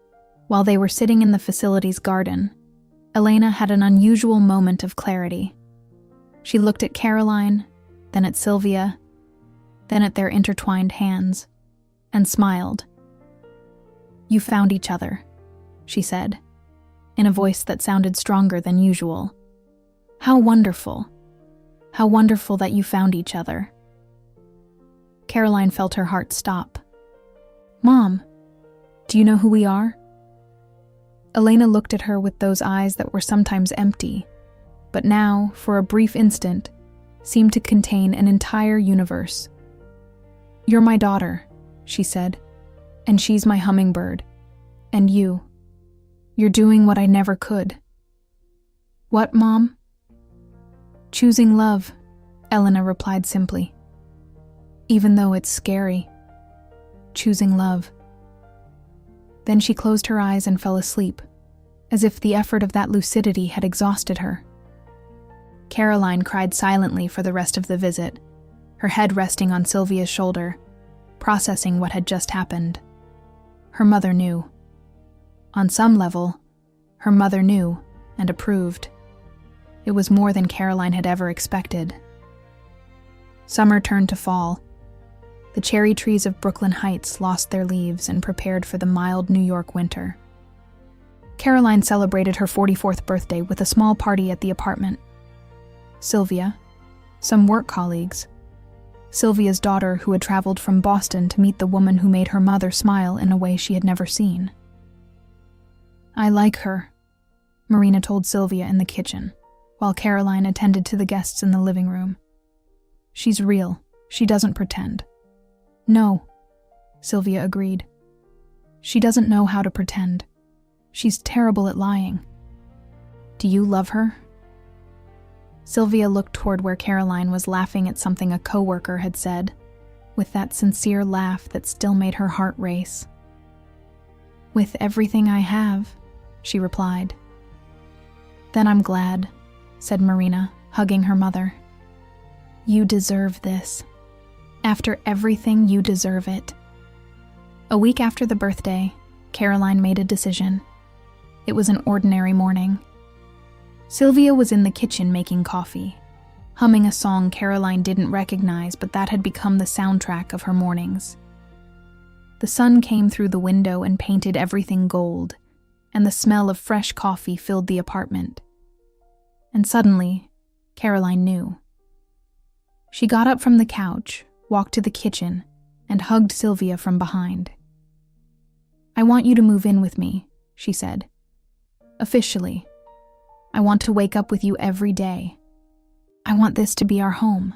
while they were sitting in the facility's garden, Elena had an unusual moment of clarity. She looked at Caroline, then at Sylvia, then at their intertwined hands, and smiled. "You found each other," she said, in a voice that sounded stronger than usual. How wonderful that you found each other." Caroline felt her heart stop. "Mom, do you know who we are?" Elena looked at her with those eyes that were sometimes empty, but now, for a brief instant, seemed to contain an entire universe. "You're my daughter," she said, "and she's my hummingbird. And you're doing what I never could." "What, Mom?" "Choosing love," Elena replied simply. "Even though it's scary. Choosing love." Then she closed her eyes and fell asleep, as if the effort of that lucidity had exhausted her. Caroline cried silently for the rest of the visit, her head resting on Sylvia's shoulder, processing what had just happened. Her mother knew. On some level, her mother knew and approved. It was more than Caroline had ever expected. Summer turned to fall. The cherry trees of Brooklyn Heights lost their leaves and prepared for the mild New York winter. Caroline celebrated her 44th birthday with a small party at the apartment. Sylvia, some work colleagues, Sylvia's daughter who had traveled from Boston to meet the woman who made her mother smile in a way she had never seen. "I like her," Marina told Sylvia in the kitchen, while Caroline attended to the guests in the living room. "She's real. She doesn't pretend." "No," Sylvia agreed. "She doesn't know how to pretend. She's terrible at lying." "Do you love her?" Sylvia looked toward where Caroline was laughing at something a coworker had said, with that sincere laugh that still made her heart race. "With everything I have," she replied. "Then I'm glad," said Marina, hugging her mother. "You deserve this. After everything, you deserve it." A week after the birthday, Caroline made a decision. It was an ordinary morning. Sylvia was in the kitchen making coffee, humming a song Caroline didn't recognize, but that had become the soundtrack of her mornings. The sun came through the window and painted everything gold, and the smell of fresh coffee filled the apartment. And suddenly, Caroline knew. She got up from the couch, walked to the kitchen, and hugged Sylvia from behind. "I want you to move in with me," she said. "Officially. I want to wake up with you every day. I want this to be our home,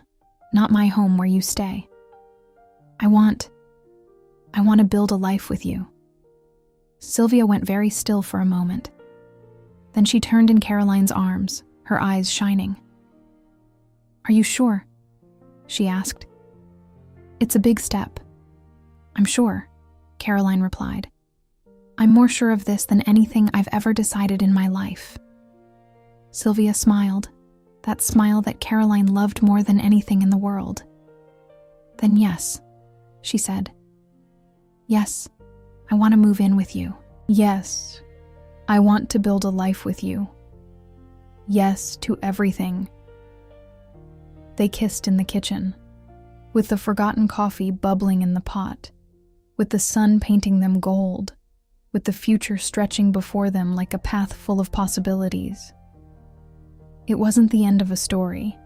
not my home where you stay. I want to build a life with you." Sylvia went very still for a moment. Then she turned in Caroline's arms, her eyes shining. "Are you sure?" she asked. "It's a big step." "I'm sure," Caroline replied. "I'm more sure of this than anything I've ever decided in my life." Sylvia smiled, that smile that Caroline loved more than anything in the world. "Then yes," she said. "Yes, I want to move in with you. Yes, I want to build a life with you. Yes to everything." They kissed in the kitchen, with the forgotten coffee bubbling in the pot, with the sun painting them gold, with the future stretching before them like a path full of possibilities. It wasn't the end of a story.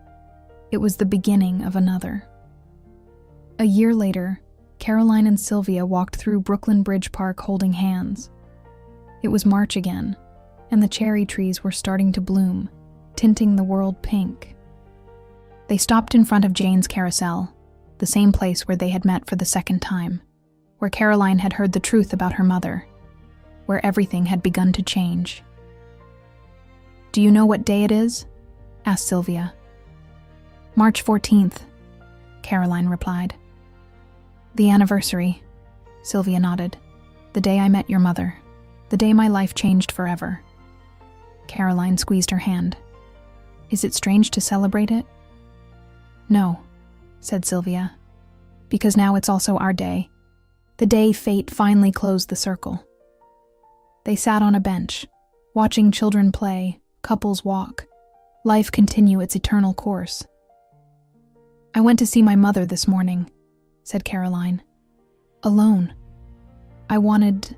It was the beginning of another. A year later, Caroline and Sylvia walked through Brooklyn Bridge Park holding hands. It was March again, and the cherry trees were starting to bloom, tinting the world pink. They stopped in front of Jane's carousel, the same place where they had met for the second time, where Caroline had heard the truth about her mother, where everything had begun to change. "Do you know what day it is?" asked Sylvia. "March 14th, Caroline replied. "The anniversary," Sylvia nodded. "The day I met your mother. The day my life changed forever." Caroline squeezed her hand. "Is it strange to celebrate it?" "No," said Sylvia, "because now it's also our day. The day fate finally closed the circle." They sat on a bench, watching children play, couples walk, life continue its eternal course. "I went to see my mother this morning," said Caroline. "Alone. I wanted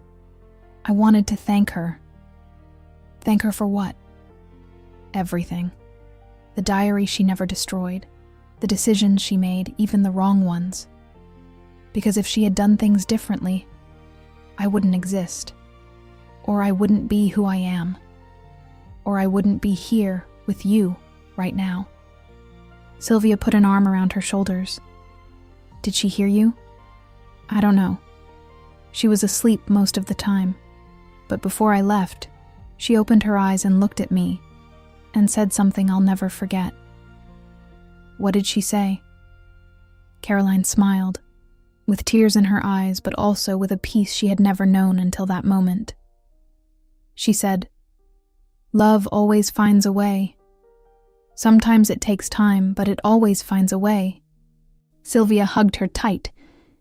to thank her." "Thank her for what?" "Everything. The diary she never destroyed, the decisions she made, even the wrong ones. Because if she had done things differently, I wouldn't exist. Or I wouldn't be who I am. Or I wouldn't be here with you right now." Sylvia put an arm around her shoulders. "Did she hear you?" "I don't know. She was asleep most of the time. But before I left, she opened her eyes and looked at me and said something I'll never forget." "What did she say?" Caroline smiled, with tears in her eyes, but also with a peace she had never known until that moment. She said, Love always finds a way. Sometimes it takes time, but it always finds a way. Sylvia hugged her tight,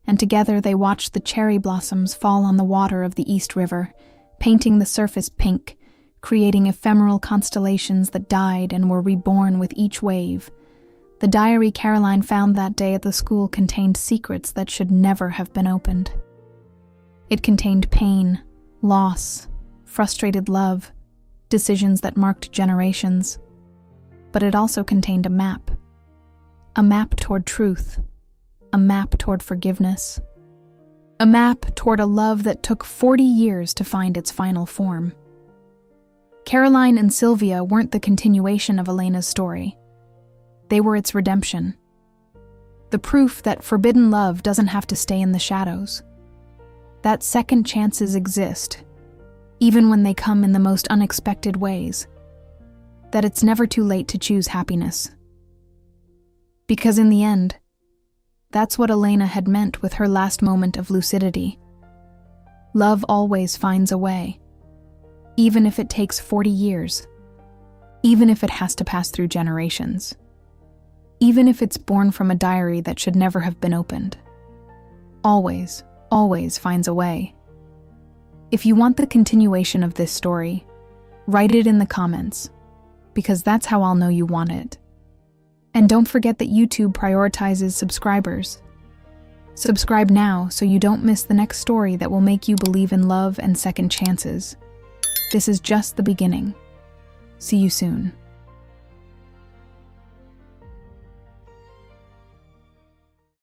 and together they watched the cherry blossoms fall on the water of the East River, painting the surface pink, creating ephemeral constellations that died and were reborn with each wave. The diary Caroline found that day at the school contained secrets that should never have been opened. It contained pain, loss, frustrated love, decisions that marked generations. But it also contained a map toward truth, a map toward forgiveness, a map toward a love that took 40 years to find its final form. Caroline and Sylvia weren't the continuation of Elena's story. They were its redemption. The proof that forbidden love doesn't have to stay in the shadows. That second chances exist, even when they come in the most unexpected ways. That it's never too late to choose happiness. Because in the end, that's what Elena had meant with her last moment of lucidity. Love always finds a way, even if it takes 40 years, even if it has to pass through generations, even if it's born from a diary that should never have been opened. Always, always finds a way. If you want the continuation of this story, write it in the comments, because that's how I'll know you want it. And don't forget that YouTube prioritizes subscribers. Subscribe now so you don't miss the next story that will make you believe in love and second chances. This is just the beginning. See you soon.